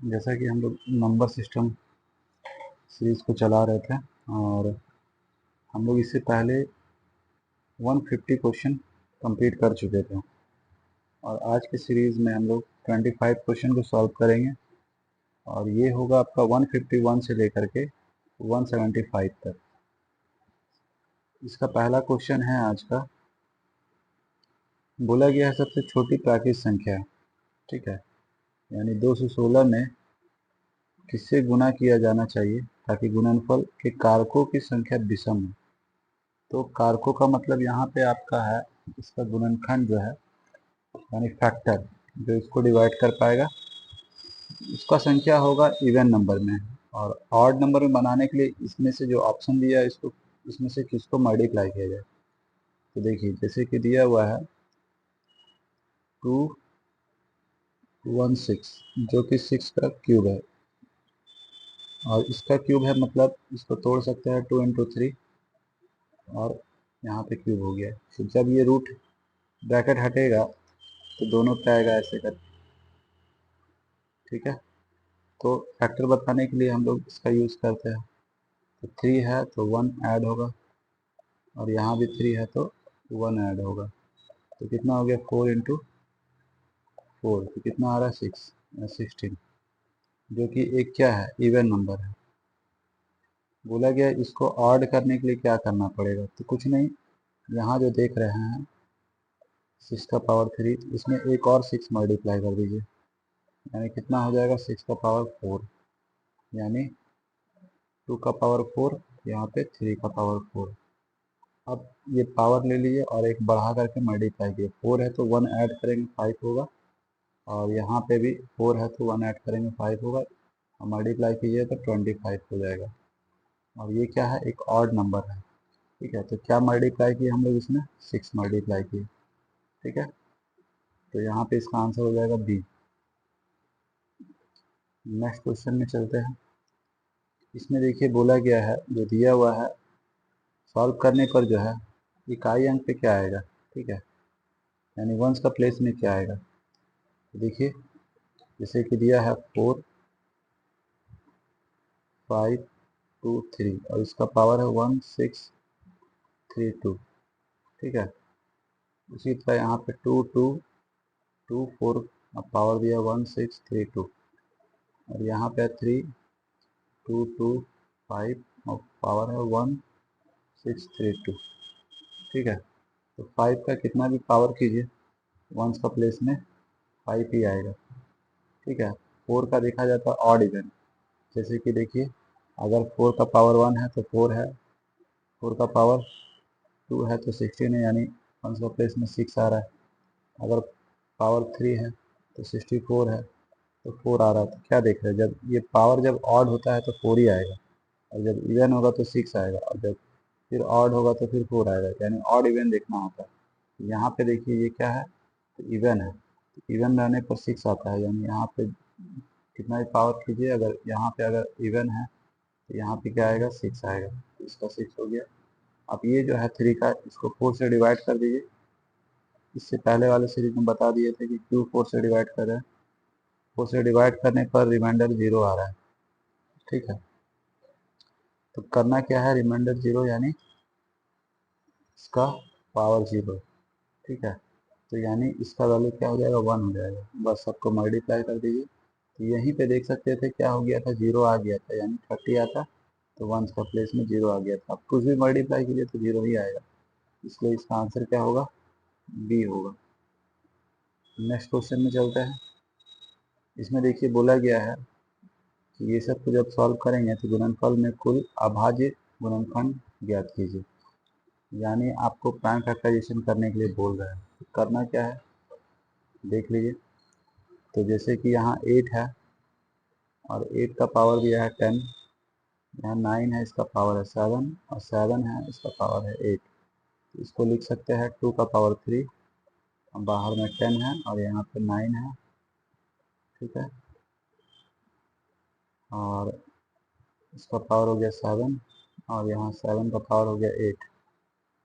जैसा कि हम लोग नंबर सिस्टम सीरीज़ को चला रहे थे और हम लोग इससे पहले 150 क्वेश्चन कंप्लीट कर चुके थे और आज की सीरीज़ में हम लोग 25 क्वेश्चन को सॉल्व करेंगे और ये होगा आपका 151 से लेकर के 175 तक। इसका पहला क्वेश्चन है आज का। बोला गया है सबसे छोटी प्राकृतिक संख्या, ठीक है, यानी 216 में किससे गुना किया जाना चाहिए ताकि गुणनफल के कारकों की संख्या विषम हो। तो कारकों का मतलब यहाँ पे आपका है इसका गुणनखंड जो है यानी फैक्टर जो इसको डिवाइड कर पाएगा उसका संख्या होगा इवन नंबर में, और ऑड नंबर में बनाने के लिए इसमें से जो ऑप्शन दिया है इसको इसमें से किसको मल्टीप्लाई किया जाए। तो देखिए जैसे कि दिया हुआ है 216 जो कि 6 का क्यूब है और इसका क्यूब है, मतलब इसको तोड़ सकते हैं 2 इंटू 3 और यहाँ पे क्यूब हो गया। तो जब ये रूट ब्रैकेट हटेगा तो दोनों पे आएगा ऐसे कर, ठीक है। तो फैक्टर बताने के लिए हम लोग इसका यूज़ करते हैं। तो 3 है तो 1 ऐड होगा और यहाँ भी 3 है तो 1 ऐड होगा। तो कितना हो गया 4 इंटू 4, तो कितना आ रहा है 16 जो कि एक क्या है इवन नंबर है। बोला गया इसको ऑड करने के लिए क्या करना पड़ेगा, तो कुछ नहीं, यहाँ जो देख रहे हैं 6 का पावर 3 इसमें एक और 6 मल्टीप्लाई कर दीजिए, यानी कितना हो जाएगा 6 का पावर 4, यानी 2 का पावर 4, यहाँ पे 3 का पावर 4। अब ये पावर ले लीजिए और एक बढ़ा करके मल्टीप्लाई कीजिए। 4 है तो 1 ऐड करेंगे 5 होगा और यहाँ पे भी 4 है तो 1 ऐड करेंगे 5 होगा और मल्टीप्लाई कीजिए तो 25 हो जाएगा। और ये क्या है एक ऑड नंबर है, ठीक है। तो क्या मल्टीप्लाई किए हम लोग इसमें 6 मल्टीप्लाई किए, ठीक है। तो यहाँ पे इसका आंसर हो जाएगा बी। नेक्स्ट क्वेश्चन में चलते हैं। इसमें देखिए बोला गया है जो दिया हुआ है सॉल्व करने पर जो है इकाई अंक पे क्या आएगा, ठीक है, यानी वंस का प्लेस में क्या आएगा। तो देखिए जैसे कि दिया है 4 5 2 3 और इसका पावर है 1632, ठीक है। उसी तरह यहाँ पे 2 2 2 4 पावर दिया 1632 और यहाँ पे 3 2 2 5 और पावर है 1632, ठीक है। तो 5 का कितना भी पावर कीजिए वंस का प्लेस में 5 ही आएगा, ठीक है। 4 का देखा जाता है ऑड इवन, जैसे कि देखिए अगर 4 का पावर 1 है तो 4 है, 4 का पावर 2 है तो 16 है, यानी वंस का प्लेस में 6 आ रहा है। अगर पावर 3 है तो 64 है तो 4 आ रहा है। तो क्या देख रहे हैं जब ये पावर जब ऑड होता है तो 4 ही आएगा और जब इवन होगा तो 6 आएगा और जब फिर ऑड होगा तो फिर 4 आएगा, यानी ऑड इवन देखना होता है। यहाँ पे देखिए ये क्या है तो इवन है, तो इवन रहने पर 6 आता है, यानी यहाँ पे कितना भी पावर कीजिए अगर यहाँ पे अगर इवन है तो यहाँ पे क्या आएगा 6 आएगा, तो इसका 6 हो गया। अब ये जो है 3 का इसको 4 से डिवाइड कर दीजिए। इससे पहले वाले सीरीज में बता दिए थे कि क्यों 4 से डिवाइड कर रहे हैं। 4 से डिवाइड करने पर रिमाइंडर 0 आ रहा है, ठीक है। तो करना क्या है रिमाइंडर 0 यानी इसका पावर 0, ठीक है। तो यानी इसका वैल्यू क्या हो जाएगा 1 हो जाएगा। बस सबको मल्टीप्लाई कर दीजिए। तो यहीं पे देख सकते थे क्या हो गया था 0 आ गया था, यानी 30 आता तो वंस का प्लेस में 0 आ गया था। अब कुछ भी मल्टीप्लाई कीजिए तो 0 ही आएगा, इसलिए इसका आंसर क्या होगा बी होगा। नेक्स्ट क्वेश्चन में चलते हैं। इसमें देखिए बोला गया है कि ये सब को जब सॉल्व करेंगे तो गुणनफल में कुल अभाज्य गुणनखंड ज्ञात कीजिए, यानी आपको प्राइम फैक्टराइजेशन करने के लिए बोल रहे हैं। तो करना क्या है देख लीजिए। तो जैसे कि यहाँ 8 है और 8 का पावर दिया है 10, यहाँ 9 है इसका पावर है 7 और 7 है इसका पावर है 8। तो इसको लिख सकते हैं 2 का पावर 3, बाहर में 10 है और यहाँ पे 9 है, ठीक है। और इसका पावर हो गया 7 और यहाँ 7 का पावर हो गया 8,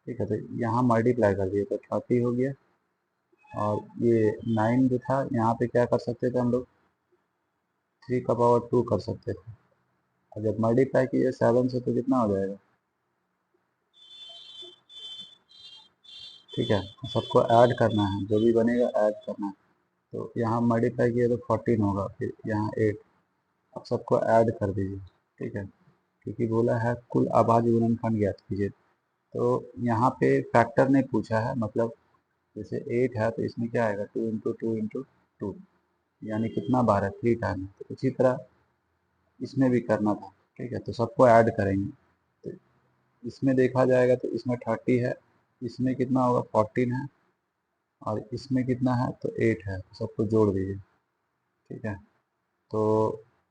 ठीक है। तो यहाँ मल्टीप्लाई कर दिए तो 30 हो गया और ये 9 जो था यहाँ पे क्या कर सकते थे हम लोग 3 का पावर 2 कर सकते थे। और जब मल्टीप्लाई कीजिए 7 से तो कितना हो जाएगा, ठीक है। सबको ऐड करना है, जो भी बनेगा ऐड करना है। तो यहाँ मल्टीप्लाई किया तो 14 होगा, फिर यहाँ 8। अब सबको ऐड कर दीजिए, ठीक है, क्योंकि बोला है कुल अभाज्य गुणनखंड ज्ञात कीजिए। तो यहाँ पे फैक्टर नहीं पूछा है, मतलब जैसे 8 है तो इसमें क्या आएगा, 2 × 2 × 2, यानी कितना बार है, 3 टाइम। तो इसी तरह इसमें भी करना था, ठीक है। तो सबको ऐड करेंगे, तो इसमें देखा जाएगा तो इसमें 30 है, इसमें कितना होगा 14 है, और इसमें कितना है तो 8 है। सबको जोड़ दीजिए, ठीक है। तो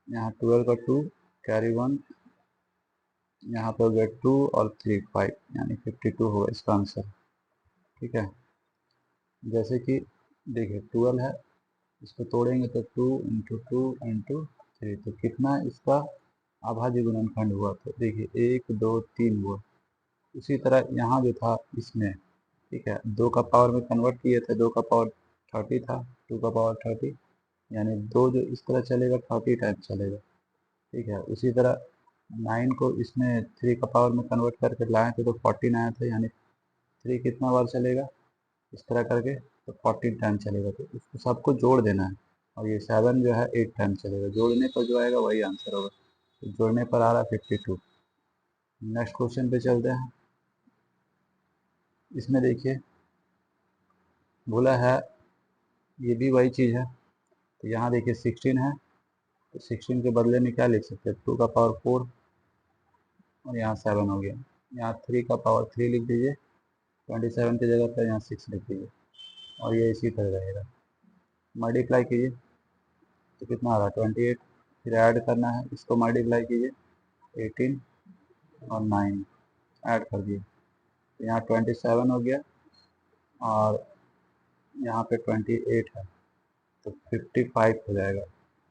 यहाँ 12 का 2 कैरी 1, यहाँ पे हो गया 2 और 3 5, यानी 52 होगा इसका आंसर, ठीक है। जैसे कि देखिए 12 है, इसको तोड़ेंगे तो 2 × 2 × 3, तो कितना इसका अभाज्य गुणनखंड हुआ, तो देखिए 1 2 3 हुआ। उसी तरह यहाँ जो था इसमें, ठीक है, 2 का पावर में कन्वर्ट किए थे, 2 का पावर 30 था, 2 का पावर 30, यानी 2 जो इस तरह चलेगा 30 टाइम चलेगा, ठीक है। उसी तरह 9 को इसमें 3 का पावर में कन्वर्ट करके लाए थे तो 14 आया था, यानी 3 कितना बार चलेगा इस तरह करके, तो 14 टाइम चलेगा। तो इसको सबको जोड़ देना है, और ये 7 जो है 8 टाइम चलेगा। जोड़ने पर जो आएगा वही आंसर होगा, तो जोड़ने पर आ रहा है 52। नेक्स्ट क्वेश्चन पे चलते हैं। इसमें देखिए बोला है, ये भी वही चीज़ है। तो यहाँ देखिए 16 है, तो 16 के बदले में क्या लिख सकते हैं, 2 का पावर 4, और यहाँ 7 हो गया। यहाँ 3 का पावर 3 लिख दीजिए, 27 की जगह पर यहाँ 6 लिख दीजिए, और ये इसी तरह रहेगा। मल्टीप्लाई कीजिए तो कितना आ रहा है 28, फिर ऐड करना है, इसको मल्टीप्लाई कीजिए 18 और 9 ऐड कर दिए, तो यहाँ 27 हो गया, और यहाँ पे 28 है, तो 55 हो जाएगा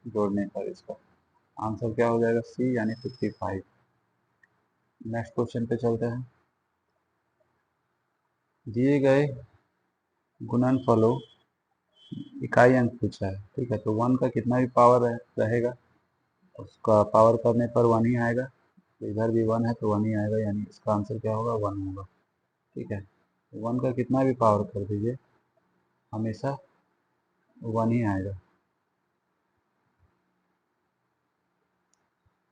जोड़ने पर। इसका आंसर क्या हो जाएगा, सी, यानी 55। नेक्स्ट क्वेश्चन पे चलते हैं। दिए गए गुणनफलों इकाई अंक पूछा है, ठीक है। तो 1 का कितना भी पावर रहेगा, उसका पावर करने पर 1 ही आएगा। तो इधर भी 1 है तो 1 ही आएगा, यानी इसका आंसर क्या होगा, 1 होगा, ठीक है। 1 का कितना भी पावर कर दीजिए, हमेशा 1 ही आएगा,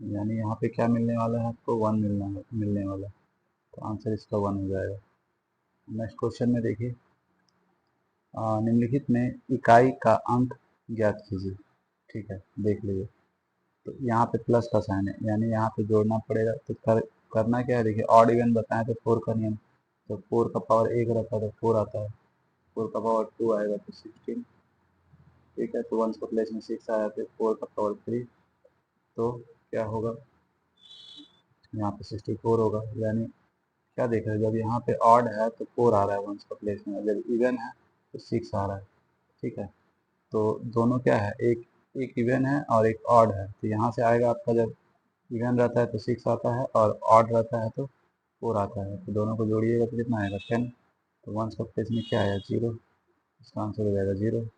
यानी यहाँ पे क्या मिलने वाला है आपको, 1 मिलने वाला है। तो आंसर इसका 1 हो जाएगा। नेक्स्ट क्वेश्चन में देखिए, निम्नलिखित में इकाई का अंक ज्ञात कीजिए, ठीक है, देख लीजिए। तो यहाँ पे प्लस का साइन है, यानी यहाँ पे जोड़ना पड़ेगा। तो करना क्या है, देखिए ऑड इवन बताएं तो 4 का नियम, तो 4 का पावर 1 रहता है तो 4 आता है, 4 का पावर 2 आएगा तो 16, ठीक है। तो 1 का प्लेस में 6 आया, फिर 4 का पावर 3, तो क्या होगा, यहाँ पे 64 होगा। यानी क्या देख रहे हैं, जब यहाँ पे ऑड है तो 4 आ रहा है 1 का प्लेस में, जब इवन है तो 6 आ रहा है, ठीक है। तो दोनों क्या है, एक एक इवन है और एक ऑड है। तो यहाँ से आएगा आपका, जब इवन रहता है तो 6 आता है, और ऑड रहता है तो 4 आता है। तो दोनों को जोड़िएगा तो कितना आएगा 10। तो 1 का प्लेस में क्या आया 0, इसका आंसर हो जाएगा 0।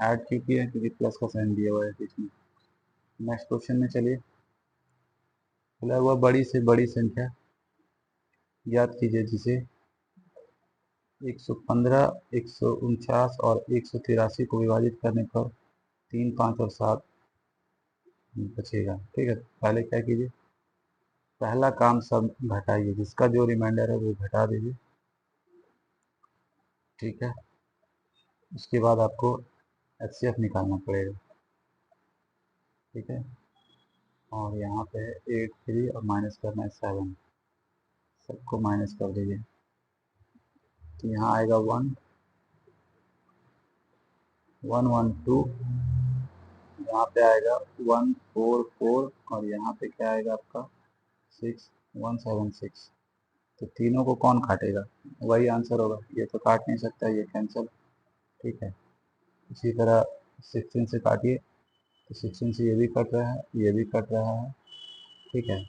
ऐड क्यों किया है, क्योंकि प्लस का साइन दिया हुआ है बीच में। नेक्स्ट क्वेश्चन में चलिए, बोला हुआ बड़ी से बड़ी संख्या ज्ञात कीजिए जिसे 115, 149 और 183 को विभाजित करने पर 3, 5 और 7 बचेगा, ठीक है। पहले क्या कीजिए, पहला काम सब घटाइए, जिसका जो रिमाइंडर है वो घटा दीजिए, ठीक है। उसके बाद आपको एचसीएफ निकालना पड़ेगा, ठीक है। और यहाँ पे 8 3 और माइनस करना है 7, सबको माइनस कर दीजिए, तो यहाँ आएगा 1 1 1 2, यहाँ पे आएगा 1 4 4, और यहाँ पे क्या आएगा आपका 6 1 7 6। तो तीनों को कौन काटेगा, वही आंसर होगा। ये तो काट नहीं सकता, ये कैंसिल, ठीक है। इसी तरह 16 से काटिए, तो 16 से ये भी कट रहा है, ये भी कट रहा है, ठीक है,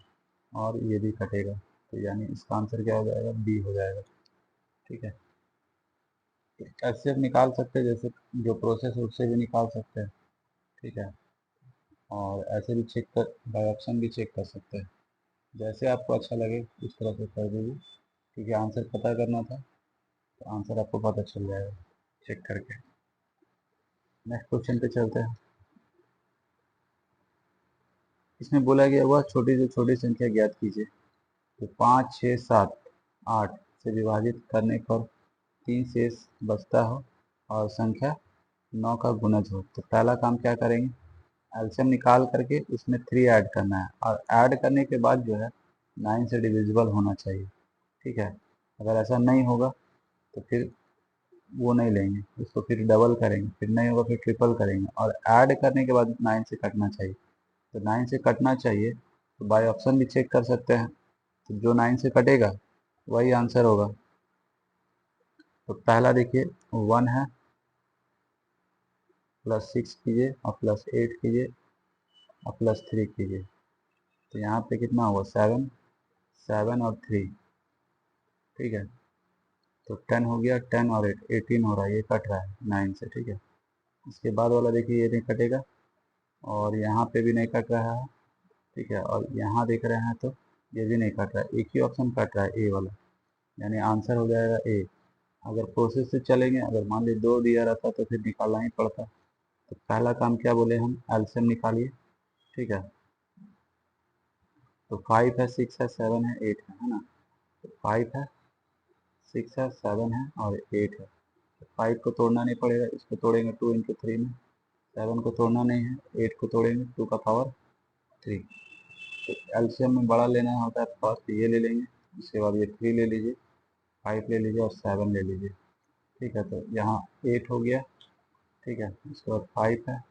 और ये भी कटेगा। तो यानी इसका आंसर क्या हो जाएगा, बी हो जाएगा, ठीक है। ऐसे निकाल सकते हैं, जैसे जो प्रोसेस है उससे भी निकाल सकते हैं। ठीक है। और ऐसे भी चेक कर, बाय ऑप्शन भी चेक कर सकते हैं, जैसे आपको अच्छा लगे उस तरह से कर दीजिए, क्योंकि आंसर पता करना था तो आंसर आपको पता चल जाएगा चेक करके। नेक्स्ट क्वेश्चन पे चलते हैं। इसमें बोला गया वह छोटी से छोटी संख्या ज्ञात कीजिए तो 5, 6, 7, 8 से विभाजित करने पर 3 शेष बचता हो और संख्या 9 का गुणज हो। तो पहला काम क्या करेंगे, एलसीएम निकाल करके उसमें 3 ऐड करना है, और ऐड करने के बाद जो है 9 से डिविजिबल होना चाहिए। ठीक है, अगर ऐसा नहीं होगा तो फिर वो नहीं लेंगे, उसको फिर डबल करेंगे, फिर नहीं होगा फिर ट्रिपल करेंगे, और ऐड करने के बाद 9 से कटना चाहिए। तो 9 से कटना चाहिए तो बाय ऑप्शन भी चेक कर सकते हैं, तो जो 9 से कटेगा वही आंसर होगा। तो पहला देखिए 1 है, +6 कीजिए और +8 कीजिए और +3 कीजिए, तो यहाँ पे कितना होगा 7, 7 और 3। ठीक है, तो 10 हो गया, 10 और 8, 18 हो रहा है, ये कट रहा है 9 से। ठीक है, इसके बाद वाला देखिए ये नहीं कटेगा, और यहाँ पे भी नहीं कट रहा है। ठीक है, और यहाँ देख रहे हैं तो ये भी नहीं कट रहा है, एक ही ऑप्शन कट रहा है ए वाला, यानी आंसर हो जाएगा ए। अगर प्रोसेस से चलेंगे, अगर मान लीजिए 2 दिया रहता तो फिर निकालना ही पड़ता। तो पहला काम क्या बोले हम, एलसीएम निकालिए। ठीक है, तो 5 है, 6 है, 7 है, 8 है ना। तो 5 है, 6 है, 7 है और 8 है। तो 5 को तोड़ना नहीं पड़ेगा, इसको तोड़ेंगे 2 इंटू 3 में। 7 को तोड़ना नहीं है, 8 को तोड़ेंगे 2 का पावर 3। तो एलसीएम में बड़ा लेना होता है, फर्स्ट ये ले लेंगे, उसके बाद ये 3 ले लीजिए, 5 ले लीजिए और 7 ले लीजिए। ठीक है, तो यहाँ 8 हो गया। ठीक है, उसके बाद 5 है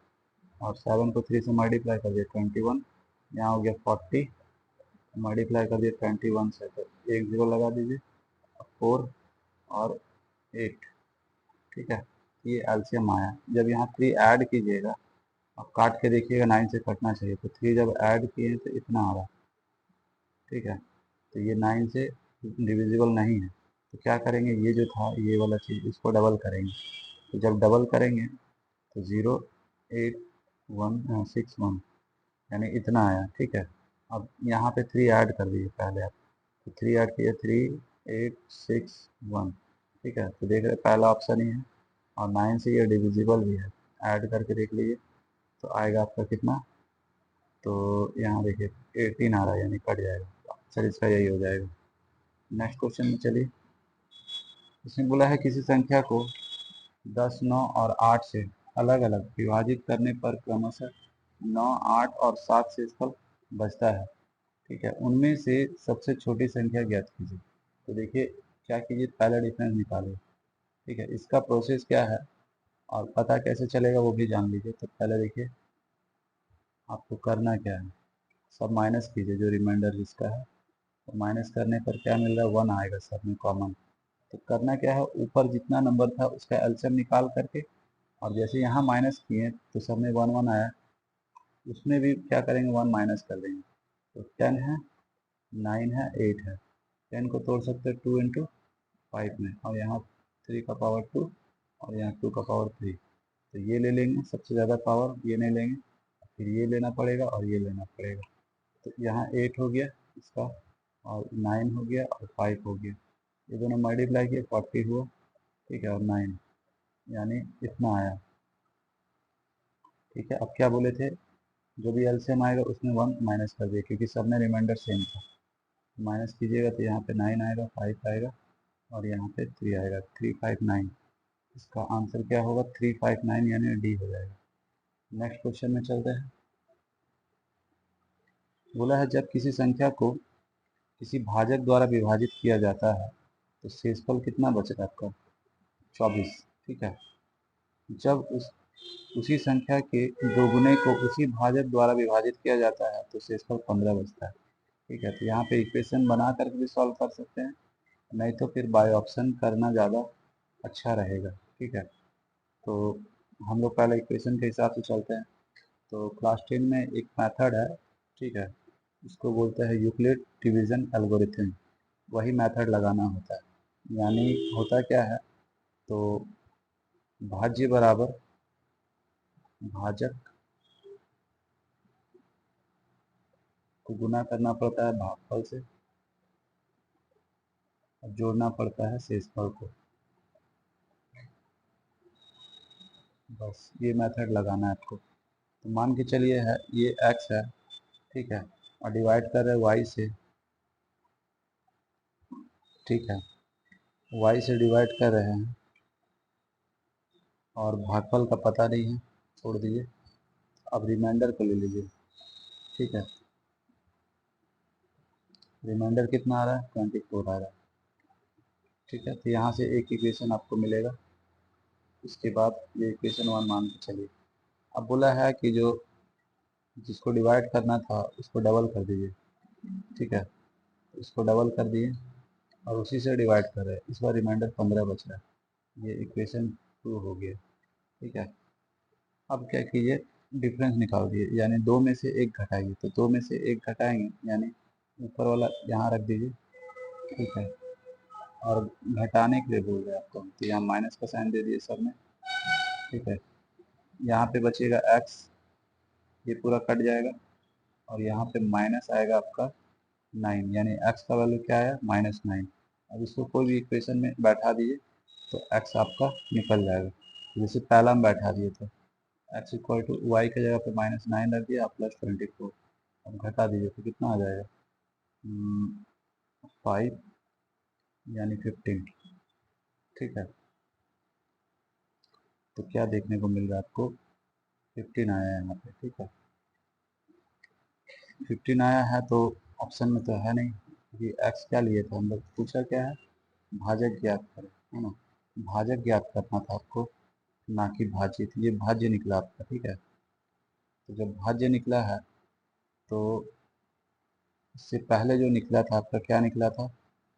और 7 को 3 से मल्टीप्लाई कर दिया 21, यहाँ हो गया 40, मल्टीप्लाई कर दिया 21 से, तो एक जीरो लगा दीजिए, 4 और 8। ठीक है, ये एलसीएम आया। जब यहाँ 3 ऐड कीजिएगा, अब काट के देखिएगा 9 से कटना चाहिए, तो 3 जब ऐड किए तो इतना आ रहा। ठीक है, तो ये 9 से डिविजिबल नहीं है, तो क्या करेंगे, ये जो था ये वाला चीज़ इसको डबल करेंगे। तो जब डबल करेंगे तो 08161 यानी इतना आया। ठीक है, अब यहाँ पे 3 ऐड कर दीजिए पहले आप, तो 3 ऐड किए 3861। ठीक है, तो देख रहे पहला ऑप्शन ही है, और 9 से ये डिविजिबल भी है, ऐड करके देख लीजिए तो आएगा आपका कितना, तो यहाँ देखिए 18 आ रहा है, यानी कट जाएगा। आंसर इसका यही हो जाएगा। नेक्स्ट क्वेश्चन में चलिए। इसमें बोला है किसी संख्या को 10, 9 और 8 से अलग अलग विभाजित करने पर क्रमशः 9, 8 और 7 से फल बचता है। ठीक है, उनमें से सबसे छोटी संख्या ज्ञात कीजिए। तो देखिए क्या कीजिए, पहला डिफरेंस निकालिए। ठीक है, इसका प्रोसेस क्या है और पता कैसे चलेगा वो भी जान लीजिए। तो पहले देखिए आपको करना क्या है, सब माइनस कीजिए जो रिमाइंडर जिसका है, तो माइनस करने पर क्या मिल रहा है, 1 आएगा सब में कॉमन। तो करना क्या है, ऊपर जितना नंबर था उसका एलसीएम निकाल करके, और जैसे यहाँ माइनस किए तो सब में 1 1 आया, उसमें भी क्या करेंगे 1 माइनस कर देंगे। तो 10 है, 9 है, 8 है, 10 को तोड़ सकते हैं 2 इंटू 5 में, और यहाँ 3 का पावर 2 और यहाँ 2 का पावर 3। तो ये ले लेंगे सबसे ज़्यादा पावर, ये नहीं लेंगे, फिर ये लेना पड़ेगा और ये लेना पड़ेगा। तो यहाँ 8 हो गया इसका, और 9 हो गया और 5 हो गया, ये दोनों मल्टीप्लाई किए 40 हुआ। ठीक है, और 9 यानी इतना आया। ठीक है, अब क्या बोले थे, जो भी एलसीएम आएगा उसमें 1 माइनस कर दिए, क्योंकि सब में रिमाइंडर सेम था। माइनस कीजिएगा तो यहाँ पे 9 आएगा, 5 आएगा और यहाँ पे 3 आएगा, 359। इसका आंसर क्या होगा, 359 यानी डी हो जाएगा। नेक्स्ट क्वेश्चन में चलते हैं। बोला है जब किसी संख्या को किसी भाजक द्वारा विभाजित किया जाता है तो शेषफल कितना बचेगा आपका, 24। ठीक है, जब उसी संख्या के दोगुने को उसी भाजक द्वारा विभाजित किया जाता है तो शेषफल 15 बचता है। ठीक है, तो यहाँ पे इक्वेशन बना करके भी सॉल्व कर सकते हैं, नहीं तो फिर बाय ऑप्शन करना ज़्यादा अच्छा रहेगा। ठीक है, तो हम लोग पहले इक्वेशन के हिसाब से चलते हैं। तो क्लास 10 में एक मेथड है, ठीक है, इसको बोलते हैं यूक्लिड डिवीज़न एल्गोरिथम। वही मेथड लगाना होता है, यानी होता क्या है, तो भाज्य बराबर भाजक तो गुना करना पड़ता है भागफल से और जोड़ना पड़ता है शेषफल को। बस ये मेथड लगाना है आपको। तो मान के चलिए है ये x है, ठीक है, और डिवाइड कर रहे हैं y से, ठीक है, y से डिवाइड कर रहे हैं और भागफल का पता नहीं है, छोड़ दीजिए। अब रिमाइंडर को ले लीजिए, ठीक है, रिमाइंडर कितना आ रहा है 24 आ रहा है, ठीक है। तो यहाँ से एक इक्वेशन आपको मिलेगा, इसके बाद ये इक्वेशन 1 मान के चलिए। अब बोला है कि जो जिसको डिवाइड करना था उसको डबल कर दीजिए, ठीक है, इसको डबल कर दिए और उसी से डिवाइड कर रहे हैं। इस बार रिमाइंडर 15 बच रहा है, ये इक्वेशन 2 हो गया, ठीक है। अब क्या कीजिए, डिफरेंस निकाल दिए, यानी 2 में से 1 घटाइए। तो 2 में से 1 घटाएंगे यानी ऊपर वाला यहाँ रख दीजिए, ठीक है, और घटाने के लिए बोल रहे हैं आपको, तो यहाँ माइनस का साइन दे दिए सब में, ठीक है। यहाँ पे बचेगा x, ये पूरा कट जाएगा और यहाँ पे माइनस आएगा आपका 9, यानी x का वैल्यू क्या आया -9। अब इसको कोई भी इक्वेशन में बैठा दीजिए तो x आपका निकल जाएगा। जैसे पहला में बैठा दिए थे x इक्वल टू वाई की जगह पे -9 रख दिया, +24। अब घटा दीजिए तो कितना आ जाएगा 5 यानी 15, ठीक है। तो क्या देखने को मिल रहा है आपको, 15 आया है यहाँ पे, ठीक है, 15 आया है। तो ऑप्शन में तो है नहीं कि x क्या लिए थे हम लोग, पूछा क्या है, भाजक ज्ञात करें, है ना, भाजक ज्ञात करना था आपको, ना कि भाज्य। तो ये भाज्य निकला आपका, ठीक है। तो जब भाज्य निकला है तो इससे पहले जो निकला था आपका क्या निकला था,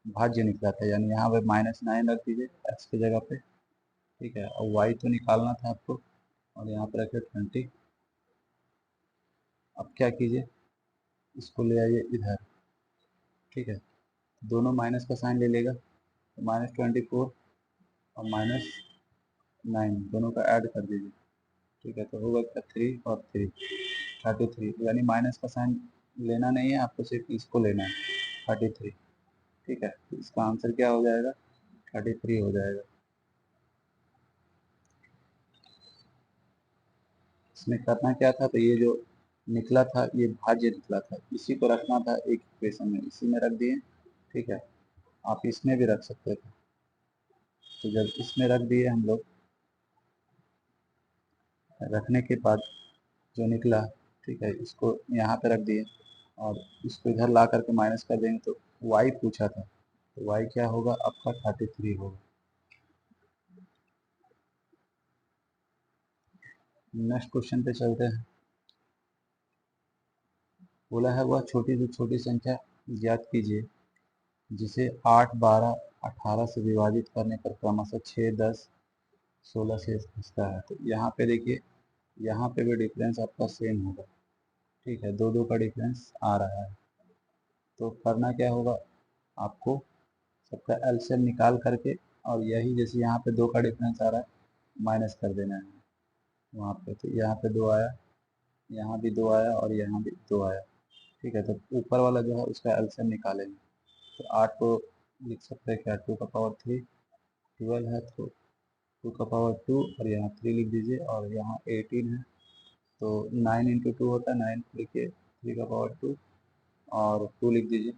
भाज्य निकला था, यानी यहाँ पे -9 रख दीजिए x की जगह पे, ठीक है। और y तो निकालना था आपको और यहाँ पे रखे 20। अब क्या कीजिए, इसको ले आइए इधर, ठीक है, दोनों माइनस का साइन ले लेगा, तो -24 और -9 दोनों का ऐड कर दीजिए, ठीक है। तो होगा क्या 3 और 3 33, यानी माइनस का साइन लेना नहीं है आपको, सिर्फ इसको लेना है 33, ठीक है। तो इसका आंसर क्या हो जाएगा 33 हो जाएगा। इसमें करना क्या था, तो ये जो निकला था ये भाज्य निकला था, इसी को रखना था एक इक्वेशन में, इसी में रख दिए, ठीक है। आप इसमें भी रख सकते थे, तो जब इसमें रख दिए हम लोग, रखने के बाद जो निकला, ठीक है, इसको यहाँ पे रख दिए और इसको इधर ला करके माइनस कर देंगे। तो y पूछा था, तो y क्या होगा आपका 33 होगा। नेक्स्ट क्वेश्चन पे चलते हैं। बोला है वह छोटी से छोटी संख्या ज्ञात कीजिए जिसे 8, 12, 18 से विभाजित करने पर क्रमशः 6, 10, 16 से बचता है। तो यहाँ पे देखिए, यहाँ पे भी डिफरेंस आपका सेम होगा, ठीक है, दो दो का डिफरेंस आ रहा है। तो करना क्या होगा आपको, सबका एलसीएम निकाल करके, और यही जैसे यहाँ पे 2 का डिफरेंस आ रहा है माइनस कर देना है वहाँ पे। तो यहाँ पे 2 आया, यहाँ भी 2 आया और यहाँ भी 2 आया, ठीक है। तो ऊपर वाला जो है उसका एलसीएम निकालेंगे। तो 8 को लिख सकते हैं क्या, 2 का पावर 3, 12 है तो 2 का पावर 2 और यहाँ 3 लिख दीजिए, और यहाँ 18 है तो 9 इंटू 2 होता है, 9 लिखिए, 3 का पावर 2 और 2 लिख दीजिए।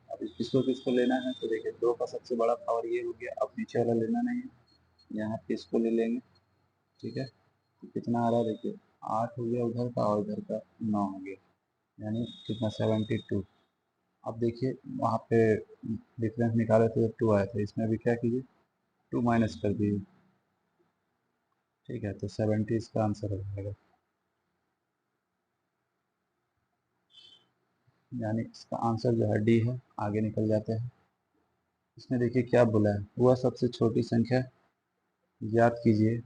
अब किसको किसको लेना है, तो देखिए 2 का सबसे बड़ा पावर ये हो गया, अब नीचे वाला लेना नहीं है, यहाँ पे इसको ले लेंगे, ठीक है। तो कितना आ रहा है देखिए, 8 हो गया उधर का और इधर का 9 हो गया, यानी कितना 72। अब देखिए वहाँ पे डिफरेंस निकाले थे तो 2 आया था, इसमें भी क्या कीजिए 2 माइनस कर दीजिए, ठीक है। तो 70 इसका आंसर हो जाएगा, यानी इसका आंसर जो है डी है। आगे निकल जाते हैं। इसमें देखिए क्या बोला है, वह सबसे छोटी संख्या ज्ञात कीजिए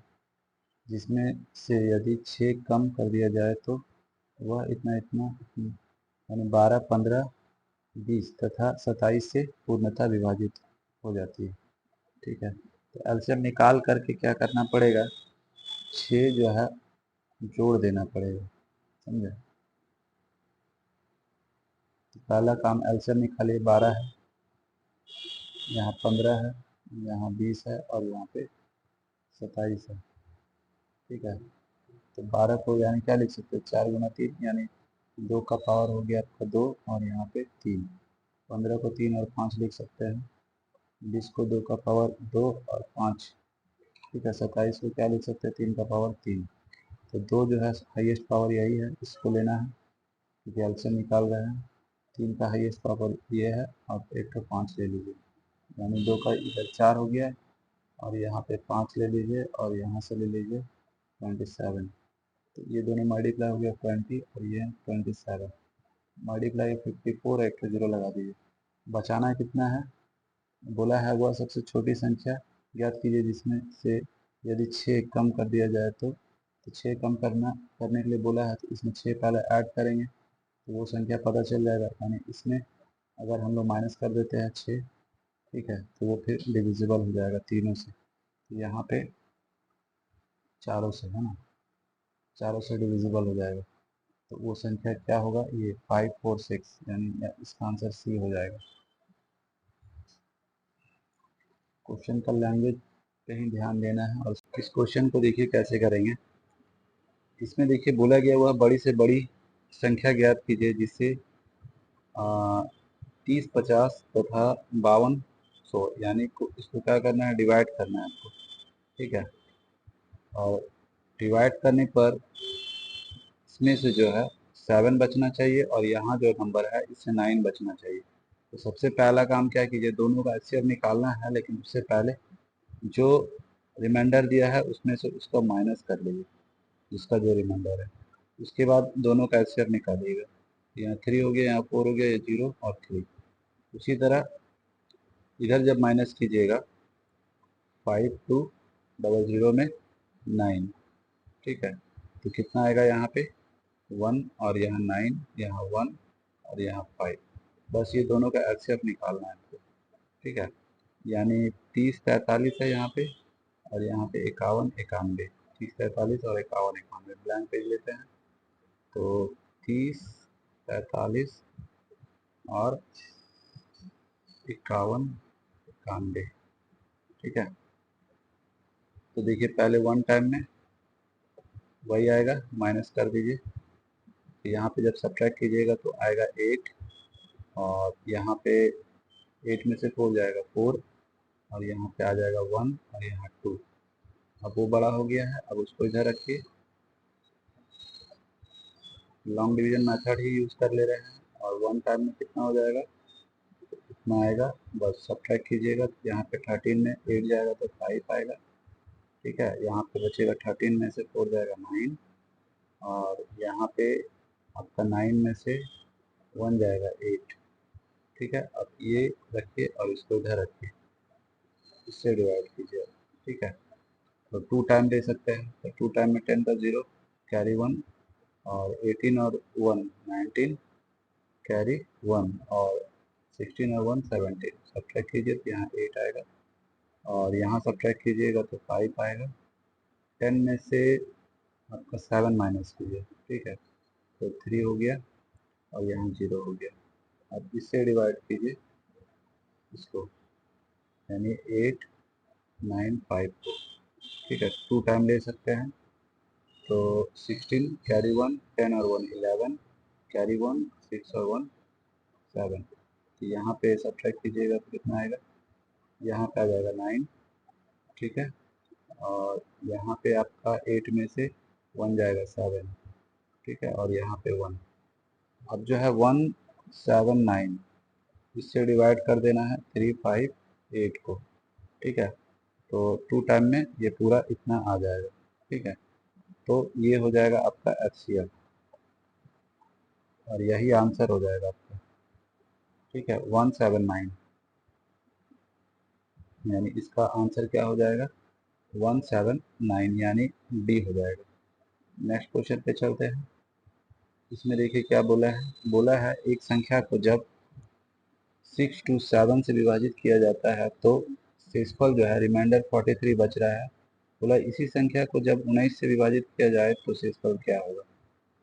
जिसमें से यदि 6 कम कर दिया जाए तो वह इतना इतना यानी 12, 15, 20 तथा 27 से पूर्णतः विभाजित हो जाती है, ठीक है। तो एलसीएम निकाल करके क्या करना पड़ेगा, 6 जो है जोड़ देना पड़ेगा, समझे। पहला काम एलसीएम निकालिए, 12 है, यहाँ 15 है, यहाँ 20 है और यहाँ पे 27 है। ठीक है, तो 12 को यानी क्या लिख सकते हैं, 4 गुना 3 यानी 2 का पावर हो गया आपका 2 और यहाँ पे 3। 15 को 3 और 5 लिख सकते हैं, 20 को 2 का पावर 2 और 5। ठीक है, 27 को क्या लिख सकते हैं, 3 का पावर 3। तो 2 जो है हाईएस्ट पावर यही है, इसको लेना है क्योंकि एलसीएम निकाल रहे हैं। 3 का हाईएस्ट पावर ये है और 1 का 5 ले लीजिए, यानी 2 का इधर 4 हो गया और यहाँ पे 5 ले लीजिए और यहाँ से ले लीजिए 27। तो ये दोनों मल्टीप्लाई हो गया 20 और ये 27, मल्टीप्लाई 54 एक तो जीरो लगा दीजिए। बचाना कितना है, बोला है वह सबसे छोटी संख्या ज्ञात कीजिए जिसमें से यदि 6 कम कर दिया जाए तो 6 कम करने के लिए बोला है, तो इसमें 6 पहले ऐड करेंगे तो वो संख्या पता चल जाएगा, यानी इसमें अगर हम लोग माइनस कर देते हैं 6, ठीक है, तो वो फिर डिविजिबल हो जाएगा तीनों से। तो यहाँ पे चारों से है ना, चारों से डिविजिबल हो जाएगा, तो वो संख्या क्या होगा, ये 546, यानी इसका आंसर सी हो जाएगा। क्वेश्चन का लैंग्वेज पे ही ध्यान देना है। और इस क्वेश्चन को देखिए कैसे करेंगे। इसमें देखिए बोला गया हुआ बड़ी से बड़ी संख्या ज्ञात कीजिए जिससे 30, 50 तथा 52, 100, यानी इसको क्या करना है, डिवाइड करना है आपको। ठीक है, और डिवाइड करने पर इसमें से जो है 7 बचना चाहिए और यहाँ जो नंबर है इससे 9 बचना चाहिए। तो सबसे पहला काम क्या कीजिए, दोनों का एचसीएफ निकालना है, लेकिन उससे पहले जो रिमाइंडर दिया है उसमें से उसका माइनस कर लीजिए, जिसका जो रिमाइंडर है। उसके बाद दोनों का एचसीएफ निकालिएगा, यहाँ 3 हो गया, यहाँ 4 हो गया, ये 0 और 3। उसी तरह इधर जब माइनस कीजिएगा 5200 में 9, ठीक है, तो कितना आएगा, यहाँ पे 1 और यहाँ 9, यहाँ 1 और यहाँ 5। बस ये दोनों का एचसीएफ निकालना है आपको। ठीक है, यानी 30, 43 है यहाँ पे और यहाँ पे 51, 91, 30, 43 और 51, 91, ब्लैंक पेज लेते हैं। तो 30, 43 और 51, 91। ठीक है, तो देखिए पहले 1 टाइम में वही आएगा, माइनस कर दीजिए, तो यहाँ पे जब सब्ट्रैक्ट कीजिएगा तो आएगा 8 और यहाँ पे 8 में से 4 जाएगा 4 और यहाँ पे आ जाएगा 1 और यहाँ 2। अब वो बड़ा हो गया है, अब उसको इधर रखिए, लॉन्ग डिवीजन मेथड ही यूज़ कर ले रहे हैं। और 1 टाइम में कितना हो जाएगा, इतना आएगा, बस सब्ट्रैक्ट कीजिएगा, तो यहाँ पे 13 में 8 जाएगा तो 5 आएगा। ठीक है, यहाँ पे बचेगा 13 में से 4 जाएगा 9 और यहाँ पे आपका 9 में से 1 जाएगा 8। ठीक है, अब ये रखिए और इसको इधर रखिए, इससे डिवाइड कीजिए। ठीक है, तो 2 टाइम दे सकते हैं, तो 2 टाइम में 10 का 0 कैरी 1 और 18 और 1 19 कैरी 1 और 16 और 1 17। सब्ट्रैक्ट कीजिए तो यहाँ 8 आएगा और यहाँ सब्ट्रैक्ट कीजिएगा तो 5 आएगा। 10 में से आपका 7 माइनस कीजिए, ठीक है, तो 3 हो गया और यहाँ 0 हो गया। अब इससे डिवाइड कीजिए इसको, यानी 8 9 5 को। ठीक है, 2 टाइम ले सकते हैं, तो 16 कैरी 1 10 और 1 11 कैरी 1 6 और 1 7। तो यहाँ पे सब्ट्रैक्ट कीजिएगा तो कितना आएगा, यहाँ पे आ जाएगा 9। ठीक है, और यहाँ पे आपका 8 में से 1 जाएगा 7। ठीक है, और यहाँ पे 1। अब जो है 179 इससे डिवाइड कर देना है 3 5 8 को। ठीक है, तो 2 टाइम में ये पूरा इतना आ जाएगा। ठीक है, तो ये हो जाएगा आपका एचसीएफ और यही आंसर हो जाएगा आपका। ठीक है, 179, यानी इसका आंसर क्या हो जाएगा, 179, यानी डी हो जाएगा। नेक्स्ट क्वेश्चन पे चलते हैं। इसमें देखिए क्या बोला है एक संख्या को जब 6 to 7 से विभाजित किया जाता है तो शेषफल जो है रिमाइंडर 43 बच रहा है। बोला इसी संख्या को जब 19 से विभाजित किया जाए तो शेषफल क्या होगा।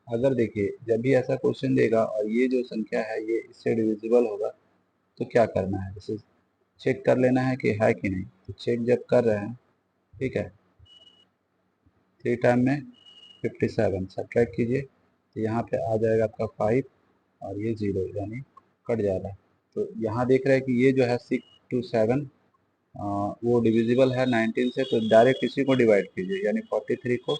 अगर देखिए जब भी ऐसा क्वेश्चन देगा और ये जो संख्या है ये इससे डिविजिबल होगा तो क्या करना है, इसे चेक कर लेना है कि है कि नहीं। तो चेक जब कर रहे हैं, ठीक है, 3 टाइम में 57 सब्ट्रैक्ट कीजिए तो यहाँ पे आ जाएगा आपका 5 और ये 0 यानी कट जा रहा है। तो यहाँ देख रहे हैं कि ये जो है 6 to 7 वो डिविजिबल है 19 से, तो डायरेक्ट इसी को डिवाइड कीजिए यानी 43 को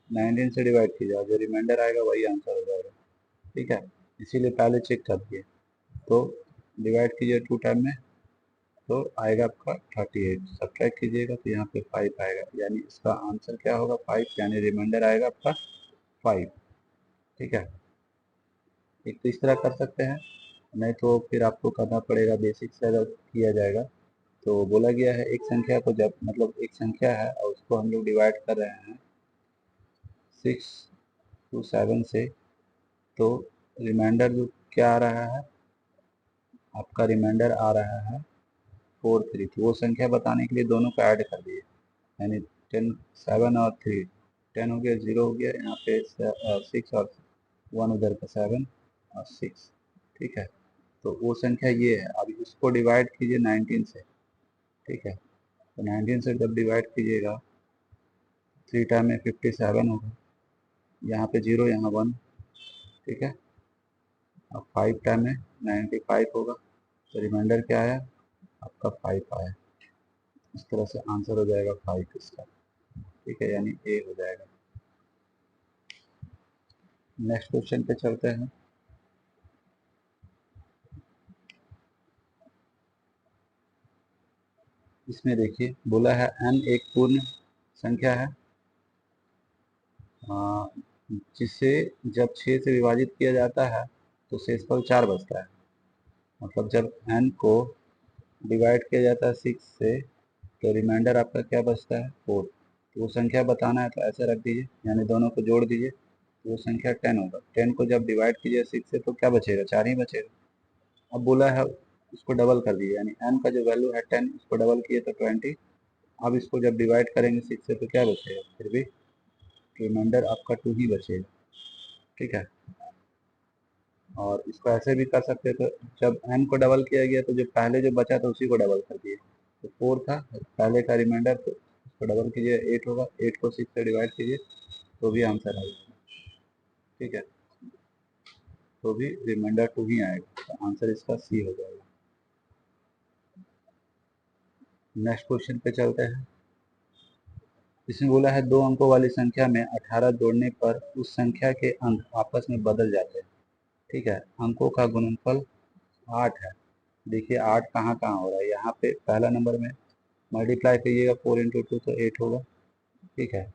19 से डिवाइड कीजिए और जो रिमाइंडर आएगा वही आंसर हो जाएगा। ठीक है, इसीलिए पहले चेक कर दिए। तो डिवाइड कीजिए 2 टाइम में तो आएगा आपका 38, सब्ट्रैक्ट कीजिएगा तो यहाँ पे 5 आएगा यानी इसका आंसर क्या होगा 5, यानी रिमाइंडर आएगा आपका 5। ठीक है, एक तो इस तरह कर सकते हैं, नहीं तो फिर आपको करना पड़ेगा बेसिक से अगर किया जाएगा। तो बोला गया है एक संख्या को जब मतलब एक संख्या है और उसको हम लोग डिवाइड कर रहे हैं 6 to 7 से, तो रिमाइंडर जो क्या आ रहा है आपका, रिमाइंडर आ रहा है 4 3। तो वो संख्या बताने के लिए दोनों को ऐड कर दिए यानी 10 7 और 3 10 हो गया, 0 हो गया, यहाँ पे 6 और 1 उधर का 7 और 6। ठीक है, तो वो संख्या ये है। अभी उसको डिवाइड कीजिए 19 से। ठीक है, तो 19 से जब डिवाइड कीजिएगा 3 टाइम में 57 होगा, यहाँ पे 0 यहाँ 1। ठीक है, अब 5 टाइम में 95 होगा, तो रिमाइंडर क्या आया आपका 5 आया। इस तरह से आंसर हो जाएगा 5 इसका। ठीक है, यानी ए हो जाएगा। नेक्स्ट क्वेश्चन पे चलते हैं। इसमें देखिए बोला है n एक पूर्ण संख्या है जिसे जब 6 से विभाजित किया जाता है तो शेषफल 4 बचता है। मतलब जब n को डिवाइड किया जाता है 6 से तो रिमाइंडर आपका क्या बचता है 4। तो वो संख्या बताना है तो ऐसे रख दीजिए यानी दोनों को जोड़ दीजिए तो वो संख्या 10 होगा। 10 को जब डिवाइड कीजिए 6 से तो क्या बचेगा, 4 ही बचेगा। अब बोला है उसको डबल कर दिए यानी n का जो वैल्यू है 10, इसको डबल किए तो 20। अब इसको जब डिवाइड करेंगे 6 से तो क्या बचेगा, फिर भी रिमाइंडर आपका 2 ही बचेगा। ठीक है, और इसको ऐसे भी कर सकते थे, जब n को डबल किया गया तो जो पहले जो बचा था उसी को डबल कर दिए। तो 4 था पहले का रिमाइंडर, तो इसको डबल कीजिए 8 होगा, 8 को 6 से डिवाइड कीजिए तो भी आंसर आएगा। ठीक है, तो भी रिमाइंडर 2 ही आएगा, तो आंसर इसका सी हो जाएगा। नेक्स्ट क्वेश्चन पे चलते हैं। इसमें बोला है 2 अंकों वाली संख्या में 18 जोड़ने पर उस संख्या के अंक आपस में बदल जाते हैं। ठीक है, अंकों का गुणनफल 8 है। देखिए 8 कहाँ कहाँ हो रहा है, यहाँ पे पहला नंबर में मल्टीप्लाई करिएगा 4 इंटू 2 तो 8 होगा। ठीक है,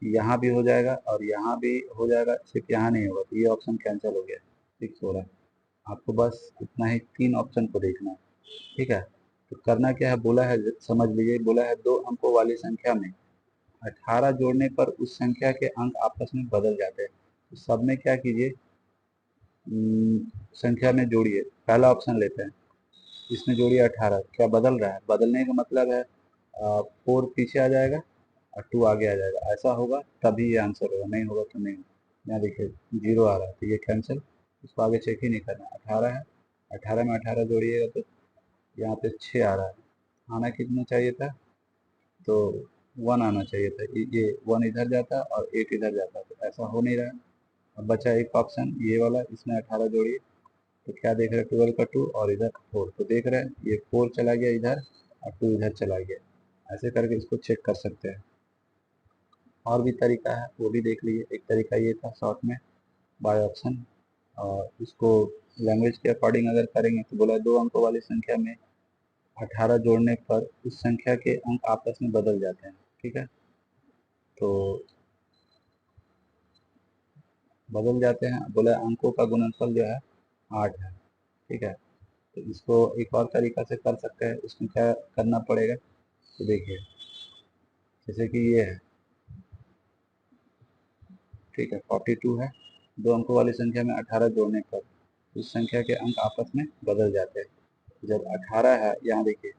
यहाँ भी हो जाएगा और यहाँ भी हो जाएगा, सिर्फ यहाँ नहीं होगा, तो ये ऑप्शन कैंसिल हो गया, 6 हो रहा है। आपको बस इतना ही 3 ऑप्शन को देखना है। ठीक है, तो करना क्या है बोला है, समझ लीजिए, बोला है 2 अंकों वाली संख्या में 18 जोड़ने पर उस संख्या के अंक आपस में बदल जाते हैं। तो सब में क्या कीजिए, संख्या में जोड़िए। पहला ऑप्शन लेते हैं, इसमें जोड़िए 18, क्या बदल रहा है, बदलने का मतलब है 4 पीछे आ जाएगा और 2 आगे आ जाएगा, ऐसा होगा तभी ये आंसर होगा, नहीं होगा तो नहीं। यहाँ देखिए 0 आ रहा है तो ये कैंसिल, इसको आगे चेक ही नहीं करना। 18 है, 18 में 18 जोड़िएगा तो यहाँ पे 6 आ रहा है, आना कितना चाहिए था, तो 1 आना चाहिए था, ये 1 इधर जाता और 8 इधर जाता, तो ऐसा हो नहीं रहा है। अब बचा एक ऑप्शन ये वाला, इसमें 18 जोड़िए तो क्या देख रहे हैं, 12 का 2 और इधर 4, तो देख रहे हैं ये 4 चला गया इधर और 2 इधर चला गया। ऐसे करके इसको चेक कर सकते हैं। और भी तरीका है वो भी देख लीजिए। एक तरीका ये था शॉर्ट में बाय ऑप्शन, और इसको लैंग्वेज के अकॉर्डिंग अगर करेंगे तो बोला 2 अंकों वाली संख्या में 18 जोड़ने पर उस संख्या के अंक आपस में बदल जाते हैं। ठीक है, तो बदल जाते हैं, बोला अंकों का गुणनफल जो है 8 है। ठीक है, तो इसको एक और तरीका से कर सकते हैं। इसमें क्या करना पड़ेगा, तो देखिए जैसे कि ये है, ठीक है 42 है, 2 अंकों वाली संख्या में 18 जोड़ने पर उस संख्या के अंक आपस में बदल जाते हैं। जब 18 है यहाँ देखिए,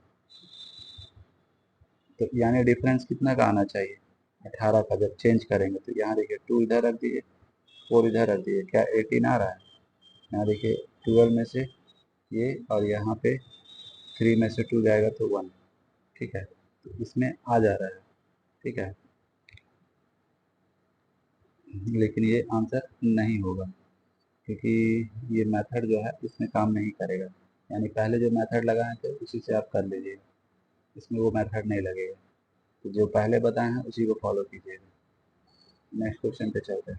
तो यानी डिफरेंस कितना का आना चाहिए 18 का, जब चेंज करेंगे तो यहाँ देखिए 2 इधर रख दीजिए 4 इधर रख दिए, क्या 18 आ रहा है? यहाँ देखिए 12 में से ये और यहाँ पे 3 में से 2 जाएगा तो 1, ठीक है, तो इसमें आ जा रहा है, ठीक है, लेकिन ये आंसर नहीं होगा क्योंकि ये मेथड जो है इसमें काम नहीं करेगा। यानी पहले जो मेथड लगाए थे उसी से आप कर लीजिए, इसमें वो मेथड नहीं लगेगा, तो जो पहले बताए हैं उसी को फॉलो कीजिएगा। नेक्स्ट क्वेश्चन पे चलते हैं।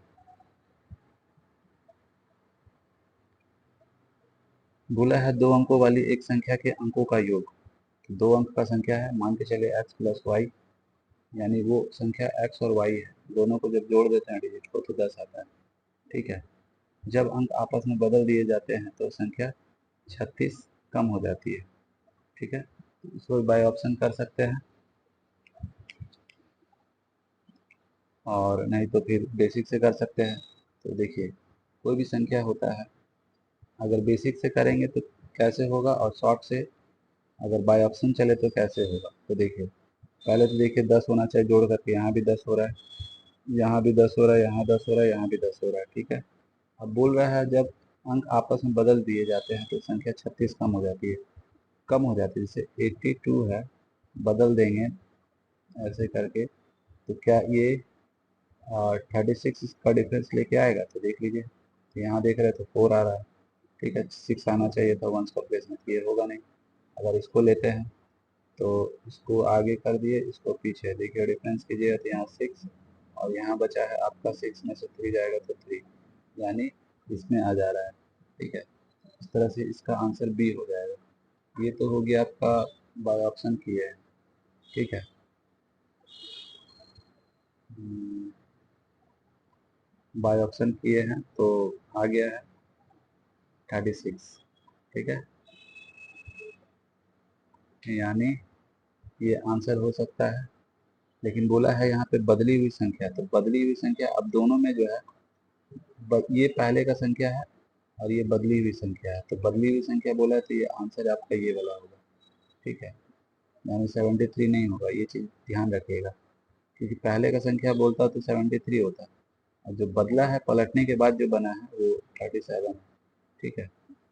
बोला है 2 अंकों वाली एक संख्या के अंकों का योग। 2 अंक का संख्या है, मान के चलिए x प्लस वाई, यानी वो संख्या x और y है, दोनों को जब जोड़ देते हैं डिजिट को तो 10 आता है, ठीक है। जब अंक आपस में बदल दिए जाते हैं तो संख्या 36 कम हो जाती है, ठीक है। इसको बाय ऑप्शन कर सकते हैं और नहीं तो फिर बेसिक से कर सकते हैं। तो देखिए कोई भी संख्या होता है, अगर बेसिक से करेंगे तो कैसे होगा और शॉर्ट से अगर बाय ऑप्शन चले तो कैसे होगा। तो देखिए पहले तो देखिए 10 होना चाहिए जोड़ करके, यहाँ भी 10 हो रहा है, यहाँ भी 10 हो रहा है, यहाँ 10 हो रहा है, यहाँ भी 10 हो रहा है, ठीक है। अब बोल रहा है जब अंक आपस में बदल दिए जाते हैं तो संख्या 36 कम हो जाती है। कम हो जाती है, जैसे 82 है, बदल देंगे ऐसे करके तो क्या ये 36 का डिफरेंस लेके आएगा? तो देख लीजिए, तो यहाँ देख रहे हैं तो 4 आ रहा है, ठीक है, 6 आना चाहिए था वंस का प्लेस में, ये होगा नहीं। अगर इसको लेते हैं तो इसको आगे कर दिए, इसको पीछे, देखिए डिफरेंस कीजिएगा तो यहाँ 6 और यहाँ बचा है आपका 6 में से 3 जाएगा तो 3, यानी इसमें आ जा रहा है, ठीक है। इस तरह से इसका आंसर बी हो जाएगा। ये तो हो गया आपका बाय ऑप्शन किया है, ठीक है। बाय ऑप्शन किए हैं तो आ गया है 36, ठीक है, यानी ये आंसर हो सकता है। लेकिन बोला है यहाँ पे बदली हुई संख्या, तो बदली हुई संख्या अब दोनों में जो है ये पहले का संख्या है और ये बदली हुई संख्या है, तो बदली हुई संख्या बोला है तो ये आंसर आपका ये वाला होगा, ठीक है, यानी 73 नहीं होगा, ये चीज़ ध्यान रखिएगा, क्योंकि पहले का संख्या बोलता तो 73 होता, और जो बदला है पलटने के बाद जो बना है वो 37 है, ठीक है।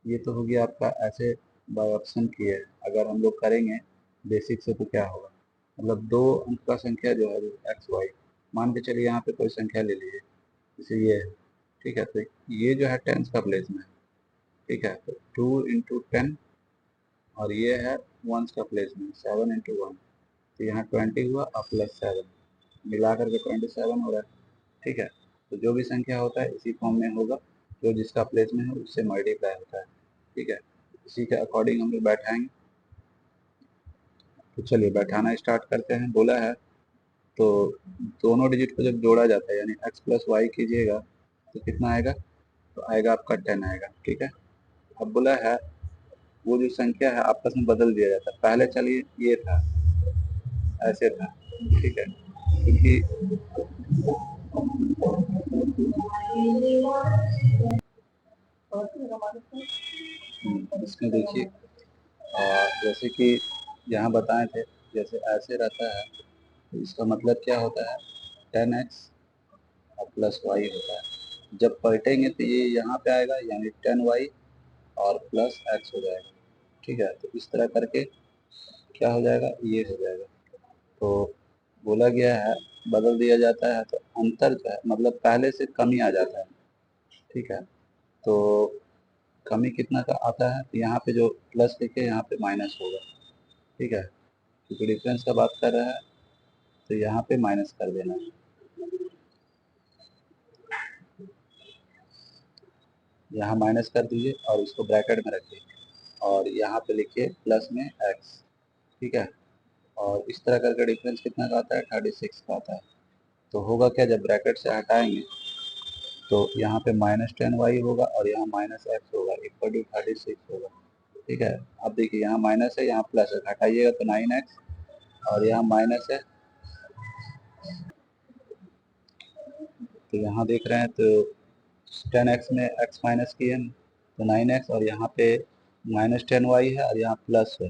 ये तो हो गया आपका ऐसे बाय ऑप्शन किया है। अगर हम लोग करेंगे बेसिक से तो क्या होगा, मतलब 2 अंक का संख्या जो है एक्स वाई, मान के चलिए यहाँ पे कोई संख्या ले लीजिए, जैसे ये है, ठीक है, तो ये जो है टेंस का प्लेस में है, ठीक है, तो 2 इंटू 10 और ये है वंस का प्लेस में 7 इंटू 1, तो यहाँ 20 हुआ और प्लस 7 मिला करके 27 हो रहा है, ठीक है। तो जो भी संख्या होता है इसी फॉर्म में होगा, जो जिसका प्लेस में है उससे मल्टीप्लाई होता है, ठीक है। इसी के अकॉर्डिंग हम लोग बैठाएंगे। तो चलिए बैठाना स्टार्ट करते हैं। बोला है तो दोनों डिजिट को जब जोड़ा जाता है यानी x प्लस वाई कीजिएगा तो कितना आएगा, तो आएगा आपका 10 आएगा, ठीक है। अब बोला है वो जो संख्या है आपस में बदल दिया जाता है, पहले चलिए ये था, ऐसे था, ठीक है, क्योंकि इसमें देखिए जैसे कि यहाँ बताए थे, जैसे ऐसे रहता है तो इसका मतलब क्या होता है 10x और प्लस वाई होता है। जब पलटेंगे तो ये यहाँ पे आएगा यानी 10y और प्लस x हो जाएगा, ठीक है। तो इस तरह करके क्या हो जाएगा, ये हो जाएगा। तो बोला गया है बदल दिया जाता है तो अंतर जो है मतलब पहले से कमी आ जाता है, ठीक है। तो कमी कितना का आता है, तो यहाँ पे जो प्लस लिखे यहाँ पे माइनस होगा, ठीक है, क्योंकि डिफरेंस का बात कर रहा है तो यहाँ पे माइनस कर देना है, यहाँ माइनस कर दीजिए और इसको ब्रैकेट में रखिए और यहाँ पे लिखिए प्लस में x, ठीक है। और इस तरह करके डिफरेंस कितना का आता है 36 का आता है। तो होगा क्या, जब ब्रैकेट से हटाएंगे तो यहाँ पे -10y होगा और यहाँ -x होगा, इक्वल टू 36 होगा, ठीक है। अब देखिए यहाँ माइनस है यहाँ प्लस है, हटाइएगा तो 9x और यहाँ माइनस है, तो यहाँ देख रहे हैं तो 10x में x माइनस किए तो 9x और यहाँ पे -10y है और यहाँ प्लस है,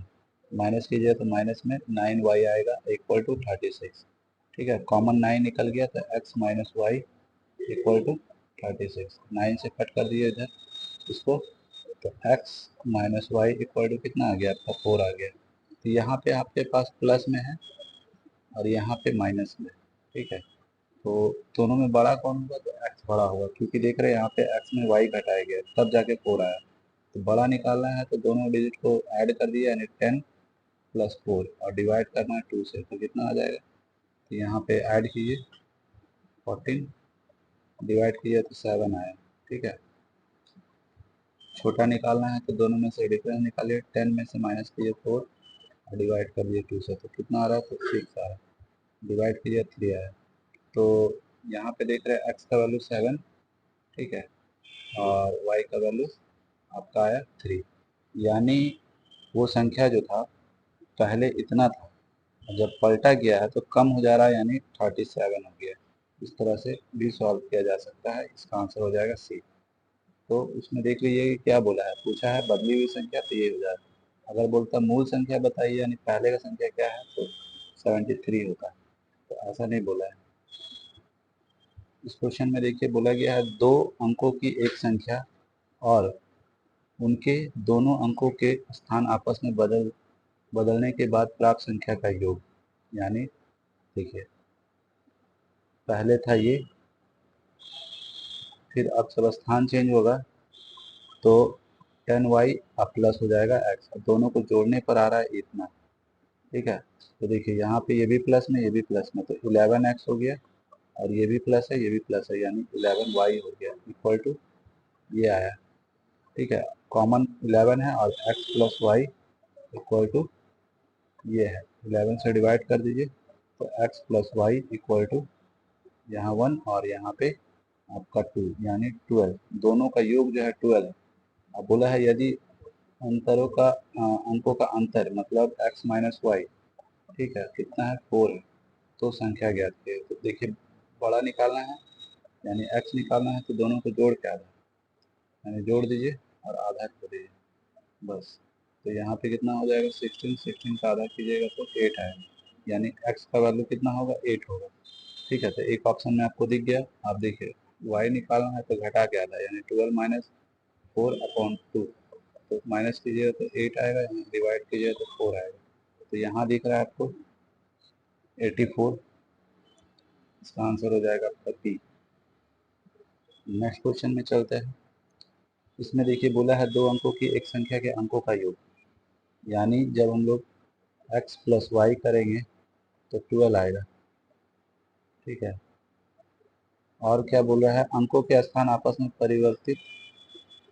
माइनस कीजिए तो माइनस में 9y आएगा इक्वल टू 36, ठीक है। कॉमन 9 निकल गया तो x minus y equal to 36, 9 से कट कर दिए इधर इसको, तो x minus y equal to कितना आ गया आपका 4 आ गया। तो यहाँ पे आपके पास प्लस में है और यहाँ पे माइनस में, ठीक है। तो दोनों में बड़ा कौन होगा, तो x बड़ा होगा, क्योंकि देख रहे हैं यहाँ पे x में y घटाया गया तब जाके 4 आया। तो बड़ा निकालना है तो दोनों डिजिट को ऐड कर दिया, यानी 10 प्लस 4 और डिवाइड करना है 2 से, तो कितना आ जाएगा, तो यहाँ पे ऐड कीजिए 14, डिवाइड कीजिए तो 7 आया, ठीक है। छोटा निकालना है तो दोनों में से डिफरेंस निकालिए, 10 में से माइनस कीजिए 4 और डिवाइड कर दिए 2 से, तो कितना आ रहा है, तो 6 आ रहा है, डिवाइड कीजिए 3 आया। तो यहाँ पे देख रहे हैं x का वैल्यू 7, ठीक है, और y का वैल्यू आपका आया 3, यानी वो संख्या जो था पहले इतना था, जब पलटा गया है तो कम हो जा रहा है, यानी 37 हो गया। इस तरह से भी सॉल्व किया जा सकता है, इसका आंसर हो जाएगा सी। तो उसमें देख लीजिए कि क्या बोला है, पूछा है बदली हुई संख्या, तो ये हो जाएगा। अगर बोलता मूल संख्या बताइए, यानी पहले का संख्या क्या है, तो 73 होता है, तो ऐसा नहीं बोला है। इस क्वेश्चन में देखिए बोला गया है 2 अंकों की एक संख्या और उनके दोनों अंकों के स्थान आपस में बदलने के बाद प्राप्त संख्या का योग। यानी देखिए पहले था ये, फिर अब सब स्थान चेंज होगा तो 10y अब प्लस हो जाएगा x, दोनों को जोड़ने पर आ रहा है इतना, ठीक है। तो देखिए यहाँ पे ये भी प्लस में, ये भी प्लस में, तो 11x हो गया, और ये भी प्लस है, ये भी प्लस है, यानी 11y हो गया इक्वल टू ये आया, ठीक है। कॉमन 11 है और x plus y equal to ये है, 11 से डिवाइड कर दीजिए तो x plus y equal to यहाँ 1 और यहाँ पे आपका 2, यानी 12, दोनों का योग जो है 12 है। अब बोला है यदि अंतरों का अंकों का अंतर मतलब x माइनस वाई, ठीक है, कितना है 4 है, तो संख्या ज्ञात कीजिए। तो देखिए बड़ा निकालना है, यानी x निकालना है, तो दोनों को जोड़ के आधा, यानी जोड़ दीजिए और आधा कर दीजिए बस। तो यहाँ पे कितना हो जाएगा 16, 16 का आधा कीजिएगा तो 8 आएगा, यानी x का वैल्यू कितना होगा 8 होगा, ठीक है। तो एक ऑप्शन में आपको दिख गया। आप देखिए y निकालना है तो घटा के आधा, यानी 12 माइनस 4/2, तो माइनस कीजिएगा तो 8 आएगा, यहाँ डिवाइड कीजिएगा तो 4 आएगा। तो यहाँ दिख रहा है आपको 84, इसका आंसर हो जाएगा आपका बी। नेक्स्ट क्वेश्चन में चलते हैं। इसमें देखिए बोला है 2 अंकों की एक संख्या के अंकों का योग, यानी जब हम लोग x प्लस वाई करेंगे तो 12 आएगा, ठीक है। और क्या बोल रहा है, अंकों के स्थान आपस में परिवर्तित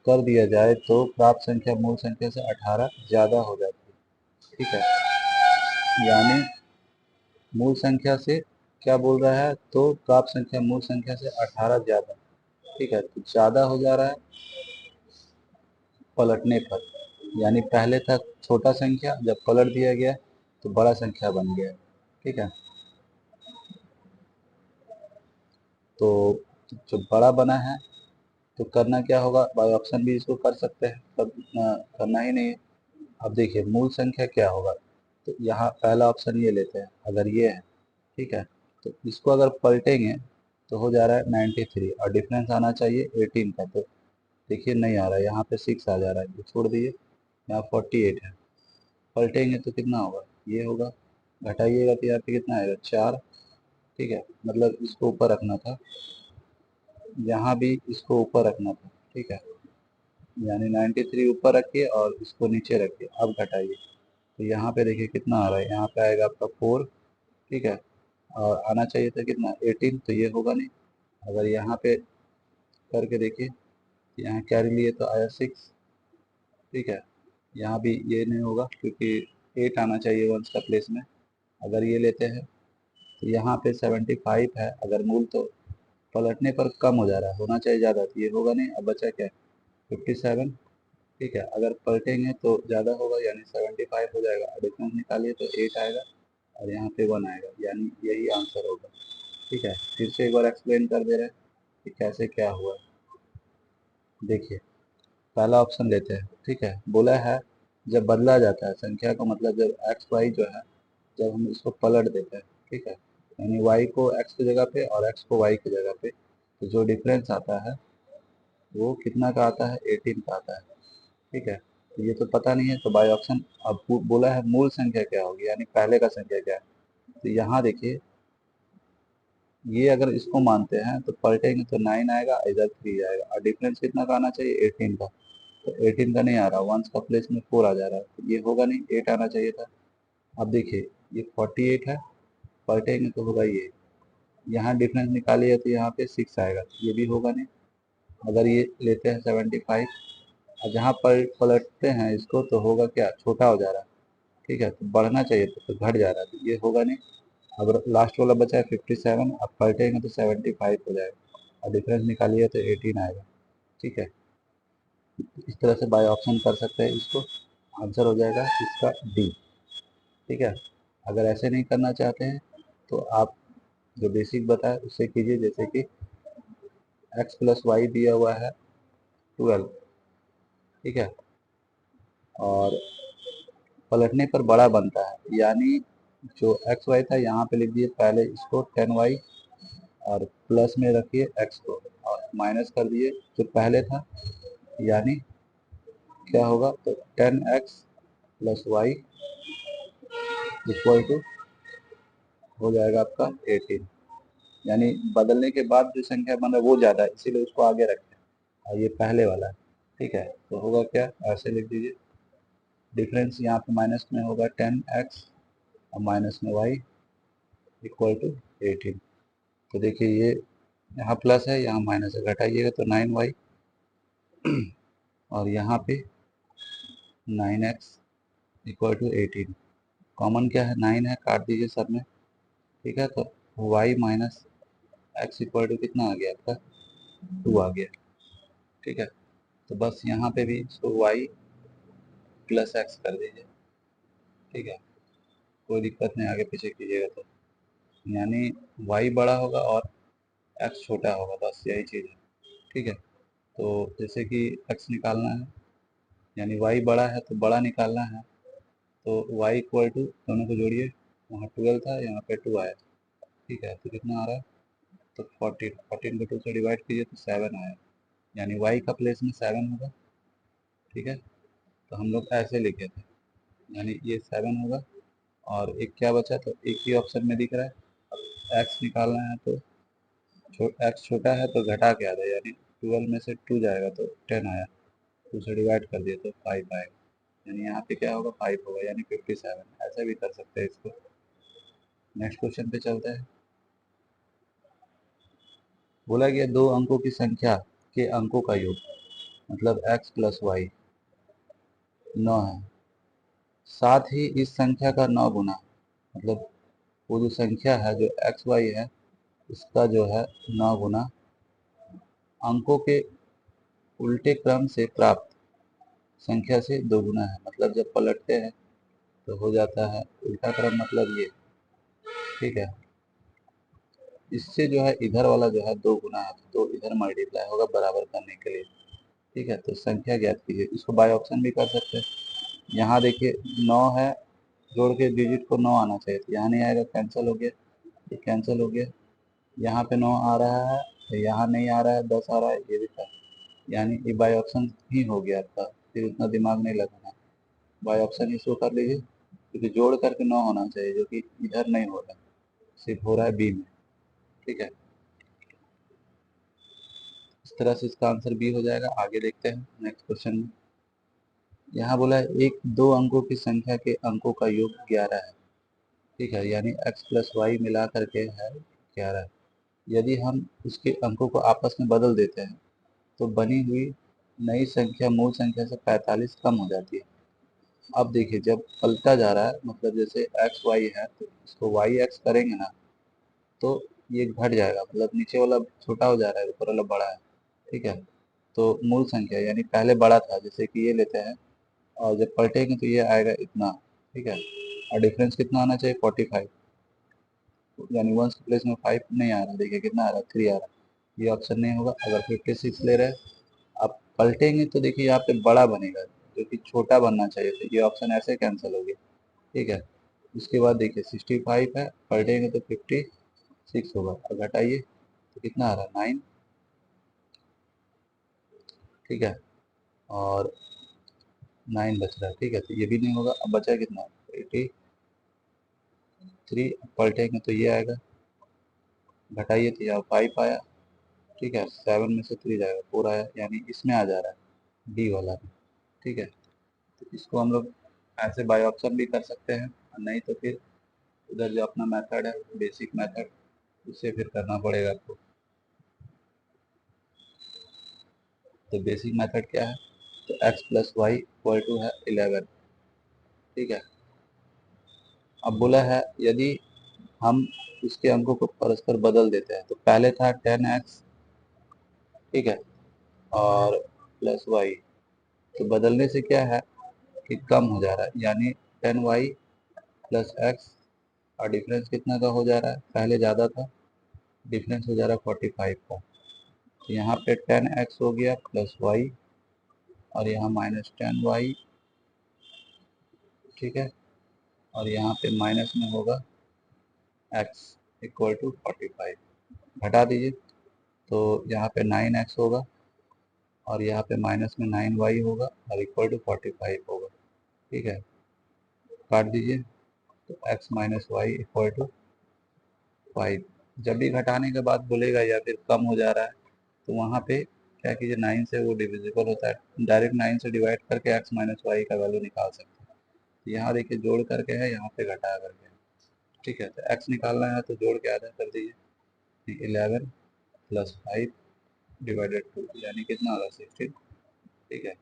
कर दिया जाए तो प्राप्त संख्या मूल संख्या से 18 ज़्यादा हो जाती है, ठीक है। यानी मूल संख्या से क्या बोल रहा है, तो प्राप्त संख्या मूल संख्या से 18 ज़्यादा, ठीक है। तो ज़्यादा हो जा रहा है पलटने पर, यानी पहले था छोटा संख्या, जब पलट दिया गया तो बड़ा संख्या बन गया, ठीक है। तो जो बड़ा बना है तो करना क्या होगा, बाय ऑप्शन भी इसको कर सकते हैं, तब करना ही नहीं है। अब देखिए मूल संख्या क्या होगा, तो यहाँ पहला ऑप्शन ये लेते हैं, अगर ये है, ठीक है, तो इसको अगर पलटेंगे तो हो जा रहा है 93 और डिफरेंस आना चाहिए 18 का, तो देखिए नहीं आ रहा है, यहाँ पे 6 आ जा रहा है, ये छोड़ दिए, यहाँ 48 है, पलटेंगे तो कितना होगा, ये होगा, घटाइएगा तो यहाँ पे कितना आएगा 4, ठीक है। मतलब इसको ऊपर रखना था, यहाँ भी इसको ऊपर रखना था, ठीक है, यानी 93 ऊपर रखिए और इसको नीचे रखिए, अब घटाइए तो यहाँ पे देखिए कितना आ रहा है, यहाँ पे आएगा आपका 4, ठीक है, और आना चाहिए था कितना 18, तो ये होगा नहीं। अगर यहाँ पे करके देखिए, यहाँ कैरी लिए तो आया 6, ठीक है, यहाँ भी ये नहीं होगा क्योंकि 8 आना चाहिए वंस का प्लेस में। अगर ये लेते हैं तो यहाँ पे 75 है, अगर मूल तो पलटने पर कम हो जा रहा है, होना चाहिए ज़्यादा, तो ये होगा नहीं। अब बचा क्या 57, ठीक है, अगर पलटेंगे तो ज़्यादा होगा, यानी 75 हो जाएगा, डिफरेंस निकालिए तो 8 आएगा और यहाँ पे 1 आएगा, यानी यही आंसर होगा, ठीक है। फिर से एक बार एक्सप्लेन कर दे रहे हैं कि कैसे क्या हुआ। देखिए पहला ऑप्शन लेते हैं, ठीक है, बोला है जब बदला जाता है संख्या को, मतलब जब एक्स वाई जो है, जब हम इसको पलट देते हैं, ठीक है, यानी y को x की जगह पे और x को y की जगह पे, तो जो डिफरेंस आता है वो कितना का आता है, 18 का आता है। ठीक है, तो ये तो पता नहीं है, तो बाय ऑप्शन अब बोला है मूल संख्या क्या होगी, यानी पहले का संख्या क्या है। तो यहाँ देखिए, ये अगर इसको मानते हैं तो पलटेंगे तो 9 आएगा, इधर 3 आएगा, और डिफरेंस कितना का आना चाहिए, 18 का। तो 18 का नहीं आ रहा, वंस का प्लेस में 4 आ जा रहा है, तो ये होगा नहीं, 8 आना चाहिए था। अब देखिए ये 48 है, पलटेंगे तो होगा ये, यहाँ डिफरेंस निकालिए तो यहाँ पे 6 आएगा, तो ये भी होगा नहीं। अगर ये लेते हैं 75, और जहाँ पर पलटते हैं इसको तो होगा क्या, छोटा हो जा रहा है। ठीक है, तो बढ़ना चाहिए तो घट जा रहा है, तो ये होगा नहीं। अब लास्ट वाला बचा है 57, अब पलटेंगे तो 75 हो जाएगा, और डिफरेंस निकालिए तो 18 आएगा। ठीक है, इस तरह से बाय ऑप्शन कर सकते हैं इसको, आंसर हो जाएगा इसका डी। ठीक है, अगर ऐसे नहीं करना चाहते हैं तो आप जो बेसिक बताए उससे कीजिए, जैसे कि x प्लस वाई दिया हुआ है 12। ठीक है, और पलटने पर बड़ा बनता है, यानी जो एक्स वाई था यहाँ पे लिख दिए पहले इसको 10y, और प्लस में रखिए x को, और माइनस कर दिए जो पहले था, यानी क्या होगा, तो 10x plus y equal to हो जाएगा आपका 18। यानी बदलने के बाद जो संख्या बन रहा है वो ज़्यादा है, इसीलिए उसको आगे रखें, और ये पहले वाला है। ठीक है, तो होगा क्या, ऐसे लिख दीजिए, डिफरेंस यहाँ पे माइनस में होगा 10x और माइनस में y इक्वल टू 18। तो देखिए ये यहाँ प्लस है, यहाँ माइनस है, घटाइएगा तो 9y, और यहाँ पे 9x इक्वल टू 18। कॉमन क्या है, 9 है, काट दीजिए सब में। ठीक है, तो y minus x equal to कितना आ गया आपका, 2 आ गया। ठीक है, तो बस यहाँ पे भी इसको y प्लस एक्स कर दीजिए। ठीक है, कोई दिक्कत नहीं, आगे पीछे कीजिएगा तो, यानी y बड़ा होगा और x छोटा होगा, बस यही चीज़ है। ठीक है, तो जैसे कि x निकालना है, यानी y बड़ा है तो बड़ा निकालना है, तो y इक्वल टू, दोनों को जोड़िए, वहाँ 12 था, यहाँ पे 2 आया। ठीक है, तो कितना आ रहा है, तो 14 को 2 से डिवाइड कीजिए तो 7 आया, यानी y का प्लेस में 7 होगा। ठीक है, तो हम लोग ऐसे लिखे थे, यानी ये 7 होगा, और एक क्या बचा, तो एक ही ऑप्शन में दिख रहा है। अब x निकालना है तो x छोटा है तो घटा के आ रहा है, यानी 12 में से 2 जाएगा तो 10 आया, 2 से डिवाइड कर दिए तो 5 आएगा, यानी यहाँ पे क्या होगा, 5 होगा, यानी 57। ऐसा भी कर सकते हैं इसको। नेक्स्ट क्वेश्चन पे चलते हैं। बोला गया दो अंकों की संख्या के अंकों का योग, मतलब x प्लस वाई 9 है, साथ ही इस संख्या का 9 गुना, मतलब वो जो संख्या है जो एक्स वाई है उसका जो है 9 गुना अंकों के उल्टे क्रम से प्राप्त संख्या से 2 गुना है। मतलब जब पलटते हैं तो हो जाता है उल्टा क्रम, मतलब ये। ठीक है, इससे जो है इधर वाला जो है 2 गुना है, तो इधर मल्टीप्लाई होगा बराबर करने के लिए। ठीक है, तो संख्या ज्ञात कीजिए, इसको बाय ऑप्शन भी कर सकते हैं। यहाँ देखिए 9 है, जोड़ के डिजिट को 9 आना चाहिए, तो यहाँ नहीं आएगा, कैंसिल हो गया, ये कैंसिल हो गया। यहाँ पे 9 आ रहा है, तो यहाँ नहीं आ रहा है, 10 आ रहा है, ये भी था, यानी ये बाय ऑप्शन ही हो गया आपका, फिर उतना दिमाग नहीं लगाना, बाय ऑप्शन ही शो कर लीजिए, क्योंकि जोड़ करके 9 होना चाहिए, जो कि इधर नहीं हो रहा है, सिर्फ हो रहा है बी में। ठीक है, इस तरह से इसका आंसर बी हो जाएगा। आगे देखते हैं नेक्स्ट क्वेश्चन में। यहाँ बोला है एक दो अंकों की संख्या के अंकों का योग 11 है। ठीक है, यानी x प्लस वाई मिला करके है 11। यदि हम उसके अंकों को आपस में बदल देते हैं तो बनी हुई नई संख्या मूल संख्या से 45 कम हो जाती है। अब देखिए जब पलटा जा रहा है, मतलब जैसे एक्स वाई है तो इसको वाई एक्स करेंगे ना, तो ये घट जाएगा, मतलब नीचे वाला छोटा हो जा रहा है, ऊपर वाला बड़ा है। ठीक है, तो मूल संख्या यानी पहले बड़ा था, जैसे कि ये लेते हैं, और जब पलटेंगे तो ये आएगा इतना। ठीक है, और डिफरेंस कितना आना चाहिए, 45, यानी वंस के प्लेस में 5 नहीं आ रहा, देखिए कितना आ रहा है, 3 आ रहा है, ये ऑप्शन नहीं होगा। अगर 56 ले रहे हैं, आप पलटेंगे तो देखिए यहाँ पे बड़ा बनेगा, जो कि छोटा बनना चाहिए, तो ये ऑप्शन ऐसे कैंसिल हो गया। ठीक है, उसके बाद देखिए 65 है, पलटेंगे तो 56 होगा, और घटाइए तो कितना आ रहा है, 9। ठीक है, और 9 बच रहा है। ठीक है, तो ये भी नहीं होगा। अब बचा कितना, 83। पलटेंगे तो ये आएगा, घटाइए तो यहाँ 5 आया। ठीक है, 7 में से 3 जाएगा, 4 आया, यानी इसमें आ जा रहा है, डी वाला में। ठीक है, तो इसको हम लोग ऐसे बाय ऑप्शन भी कर सकते हैं, नहीं तो फिर उधर जो अपना मेथड है बेसिक मेथड, उससे फिर करना पड़ेगा आपको। तो बेसिक मेथड क्या है, तो x plus y equal to है 11। ठीक है, अब बोला है यदि हम इसके अंकों को परस्पर बदल देते हैं, तो पहले था 10x, ठीक है, और प्लस वाई, तो बदलने से क्या है कि कम हो जा रहा है, यानी 10y प्लस एक्स, और डिफरेंस कितना का हो जा रहा है, पहले ज़्यादा था, डिफरेंस हो जा रहा है 45 का। तो यहाँ पे 10x हो गया प्लस वाई, और यहाँ माइनस 10y। ठीक है, और यहाँ पे माइनस में होगा x इक्वल टू 45। घटा दीजिए तो यहाँ पे 9x होगा, और यहाँ पे माइनस में 9y होगा, और इक्वल टू 45 होगा। ठीक है, काट दीजिए तो x minus y equal to 5। जब भी घटाने के बाद बोलेगा या फिर कम हो जा रहा है, तो वहाँ पे क्या कीजिए, 9 से वो डिविजिबल होता है, डायरेक्ट 9 से डिवाइड करके x माइनस वाई का वैल्यू निकाल सकते हैं। तो यहाँ देखिए जोड़ करके है, यहाँ पे घटा करके है। ठीक है, तो x निकालना है तो जोड़ के आधा कर दीजिए, 11 प्लस 5 डिवाइडेड 2, यानी कितना होगा 16। ठीक है,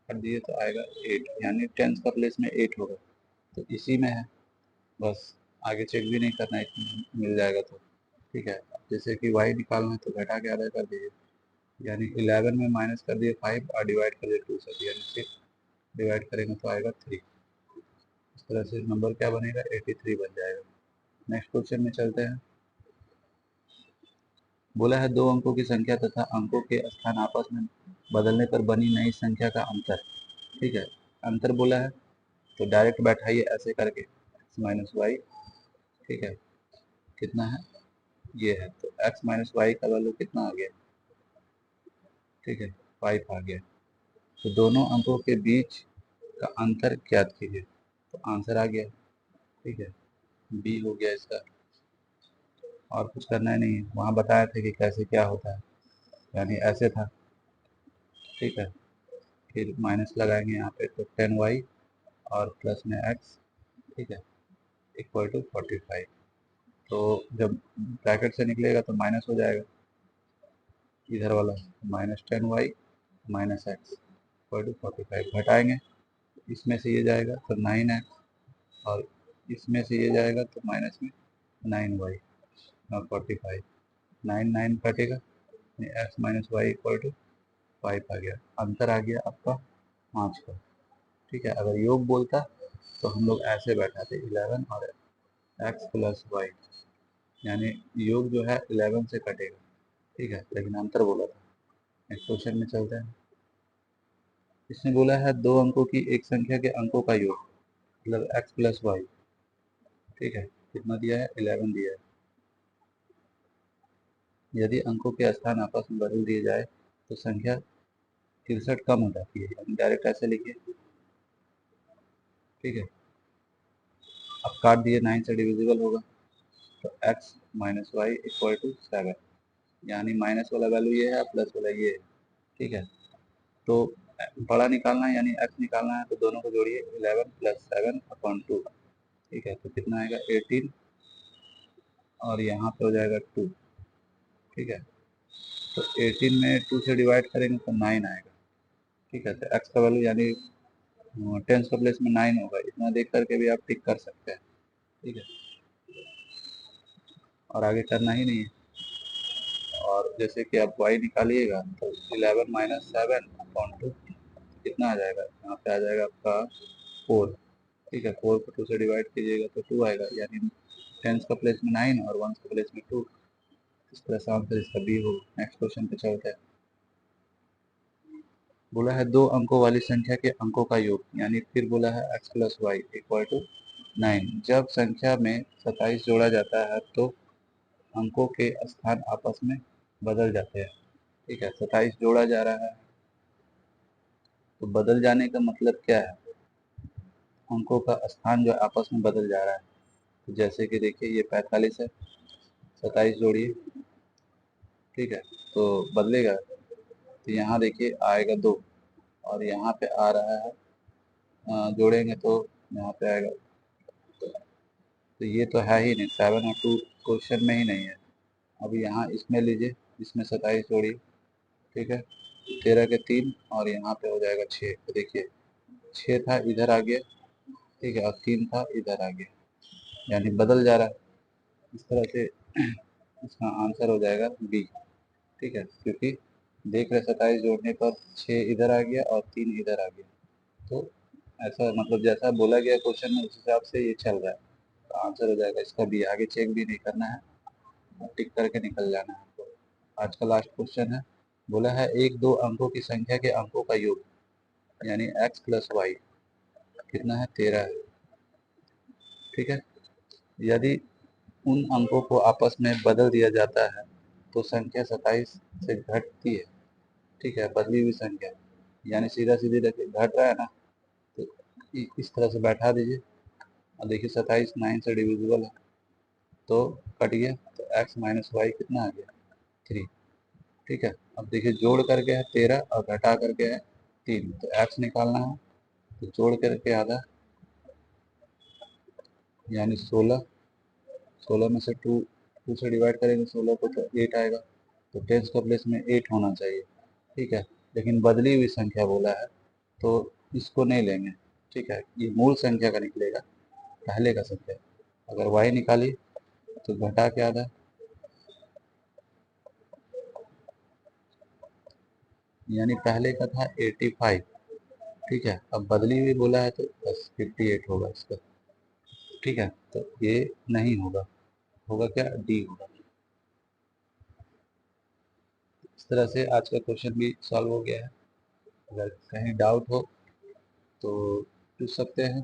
कर दिए तो आएगा 8, यानी टेंस का प्लेस में 8 होगा। तो इसी में है, बस आगे चेक भी नहीं करना, इसमें मिल जाएगा तो। ठीक है, जैसे कि y निकालना है तो घटा के आधा कर दीजिए, यानी 11 में माइनस कर दिए 5 और डिवाइड कर दिए 2 से, यानी 6 डिवाइड करेंगे तो आएगा 3। इस तरह से नंबर क्या बनेगा, 83 बन जाएगा। नेक्स्ट क्वेश्चन में चलते हैं। बोला है दो अंकों की संख्या तथा अंकों के स्थान आपस में बदलने पर बनी नई संख्या का अंतर। ठीक है, अंतर बोला है तो डायरेक्ट बैठाइए ऐसे करके, x माइनस वाई। ठीक है, कितना है, ये है, तो x माइनस वाई का वैल्यू कितना आ गया, ठीक है, 5 आ गया। तो दोनों अंकों के बीच का अंतर ज्ञात कीजिए, तो आंसर आ गया। ठीक है, बी हो गया इसका, और कुछ करना ही नहीं है, वहाँ बताया था कि कैसे क्या होता है, यानी ऐसे था। ठीक है, फिर माइनस लगाएंगे यहाँ पे, तो 10y और प्लस में x, ठीक है, इक्वल टू 45। तो जब ब्रैकेट से निकलेगा तो माइनस हो जाएगा, इधर वाला minus 10y minus x equal to 45। घटाएंगे, इसमें से ये जाएगा तो 9x, और इसमें से ये जाएगा तो माइनस में 9y और 45, 9 कटेगा, x minus y equal to 5 आ गया। अंतर आ गया आपका 5 का। ठीक है, अगर योग बोलता तो हम लोग ऐसे बैठाते 11 और एक्स प्लस वाई, यानी योग जो है 11 से कटेगा। ठीक है, लेकिन अंतर बोला था। नेक्स्ट क्वेश्चन में चलते हैं। इसने बोला है दो अंकों की एक संख्या के अंकों का योग, मतलब एक्स प्लस वाई। ठीक है, कितना दिया है, 11 दिया है। यदि अंकों के स्थान आपस में बदल दिए जाए तो संख्या 63 कम हो जाती है, यानी डायरेक्ट ऐसे लिखिए। ठीक है, अब काट दिए, 9 से डिविजिबल होगा, तो x minus y equal to 7, यानी माइनस वाला वैल्यू ये है, प्लस वाला ये है। ठीक है, तो बड़ा निकालना है यानी x निकालना है, तो दोनों को जोड़िए, 11 प्लस 7 अपॉन 2। ठीक है, तो कितना आएगा 18, और यहाँ पे हो जाएगा 2। ठीक है, तो 18 में 2 से डिवाइड करेंगे तो 9 आएगा। ठीक है, तो x का वैल्यू यानी टेंस का प्लेस में 9 होगा, इतना देख करके भी आप टिक कर सकते हैं। ठीक है, और आगे करना ही नहीं है। और जैसे कि आप y निकालिएगा तो 11 माइनस 7 अपॉन 2 कितना आ जाएगा, यहाँ पे आ जाएगा आपका 4। ठीक है, 4 को 2 से डिवाइड कीजिएगा तो 2 आएगा, यानी टेंस का प्लेस में 9 और वंस का प्लेस में 2। इस तरह से आंसर इसका बी होगा। नेक्स्ट क्वेश्चन पे चलते हैं। बोला है दो अंकों वाली संख्या के अंकों का योग, यानी फिर बोला है x plus y equal to 9। जब संख्या में 27 जोड़ा जाता है तो अंकों के स्थान आपस में बदल जाते हैं। ठीक है, 27 जोड़ा जा रहा है, तो बदल जाने का मतलब क्या है, अंकों का स्थान जो आपस में बदल जा रहा है। तो जैसे कि देखिए ये 45 है, 27 जोड़िए, ठीक है, तो बदलेगा। तो यहाँ देखिए आएगा 2, और यहाँ पे आ रहा है जोड़ेंगे तो यहाँ पे आएगा। तो ये तो है ही नहीं, 7 और 2 क्वेश्चन में ही नहीं है। अभी यहाँ इसमें लीजिए, इसमें 27 जोड़िए, ठीक है, 13 के 3 और यहाँ पे हो जाएगा 6। तो देखिए 6 था इधर आ गया, ठीक है, और 3 था इधर आ गया, यानी बदल जा रहा है। इस तरह से इसका आंसर हो जाएगा बी, ठीक है, क्योंकि देख रहे 27 जोड़ने पर 6 इधर आ गया और 3 इधर आ गया। तो ऐसा मतलब जैसा बोला गया क्वेश्चन में उस हिसाब से ये चल रहा है, तो आंसर हो जाएगा इसका बी। आगे चेक भी नहीं करना है, टिक करके निकल जाना है आपको। आज का लास्ट क्वेश्चन है, बोला है एक दो अंकों की संख्या के अंकों का योग, यानी x प्लस वाई कितना है, 13 है, ठीक है। यदि उन अंकों को आपस में बदल दिया जाता है तो संख्या 27 से घटती है, ठीक है, बदली हुई संख्या, यानी सीधा सीधी घट रहा है ना, तो इस तरह से बैठा दीजिए। और देखिए 27 9 से डिविजिबल है, तो कट गया, तो x माइनस वाई कितना आ गया, 3, ठीक है। अब देखिए जोड़ करके है 13 और घटा करके है 3, तो x निकालना है, तो जोड़ करके आधा यानी 16, 16 में से 2 से डिवाइड करेंगे 16 को तो 8 आएगा, तो टेंस का प्लेस में 8 होना चाहिए, ठीक है। लेकिन बदली हुई संख्या बोला है तो इसको नहीं लेंगे, ठीक है, ये मूल संख्या का निकलेगा, पहले का संख्या। अगर y निकाली तो घटा के आधा, यानी पहले का था 85, ठीक है, अब बदली हुई बोला है तो बस 58 होगा इसका, ठीक है। तो ये नहीं होगा, होगा क्या, डी होगा। इस तरह से आज का क्वेश्चन भी सॉल्व हो गया है। अगर कहीं डाउट हो तो पूछ सकते हैं।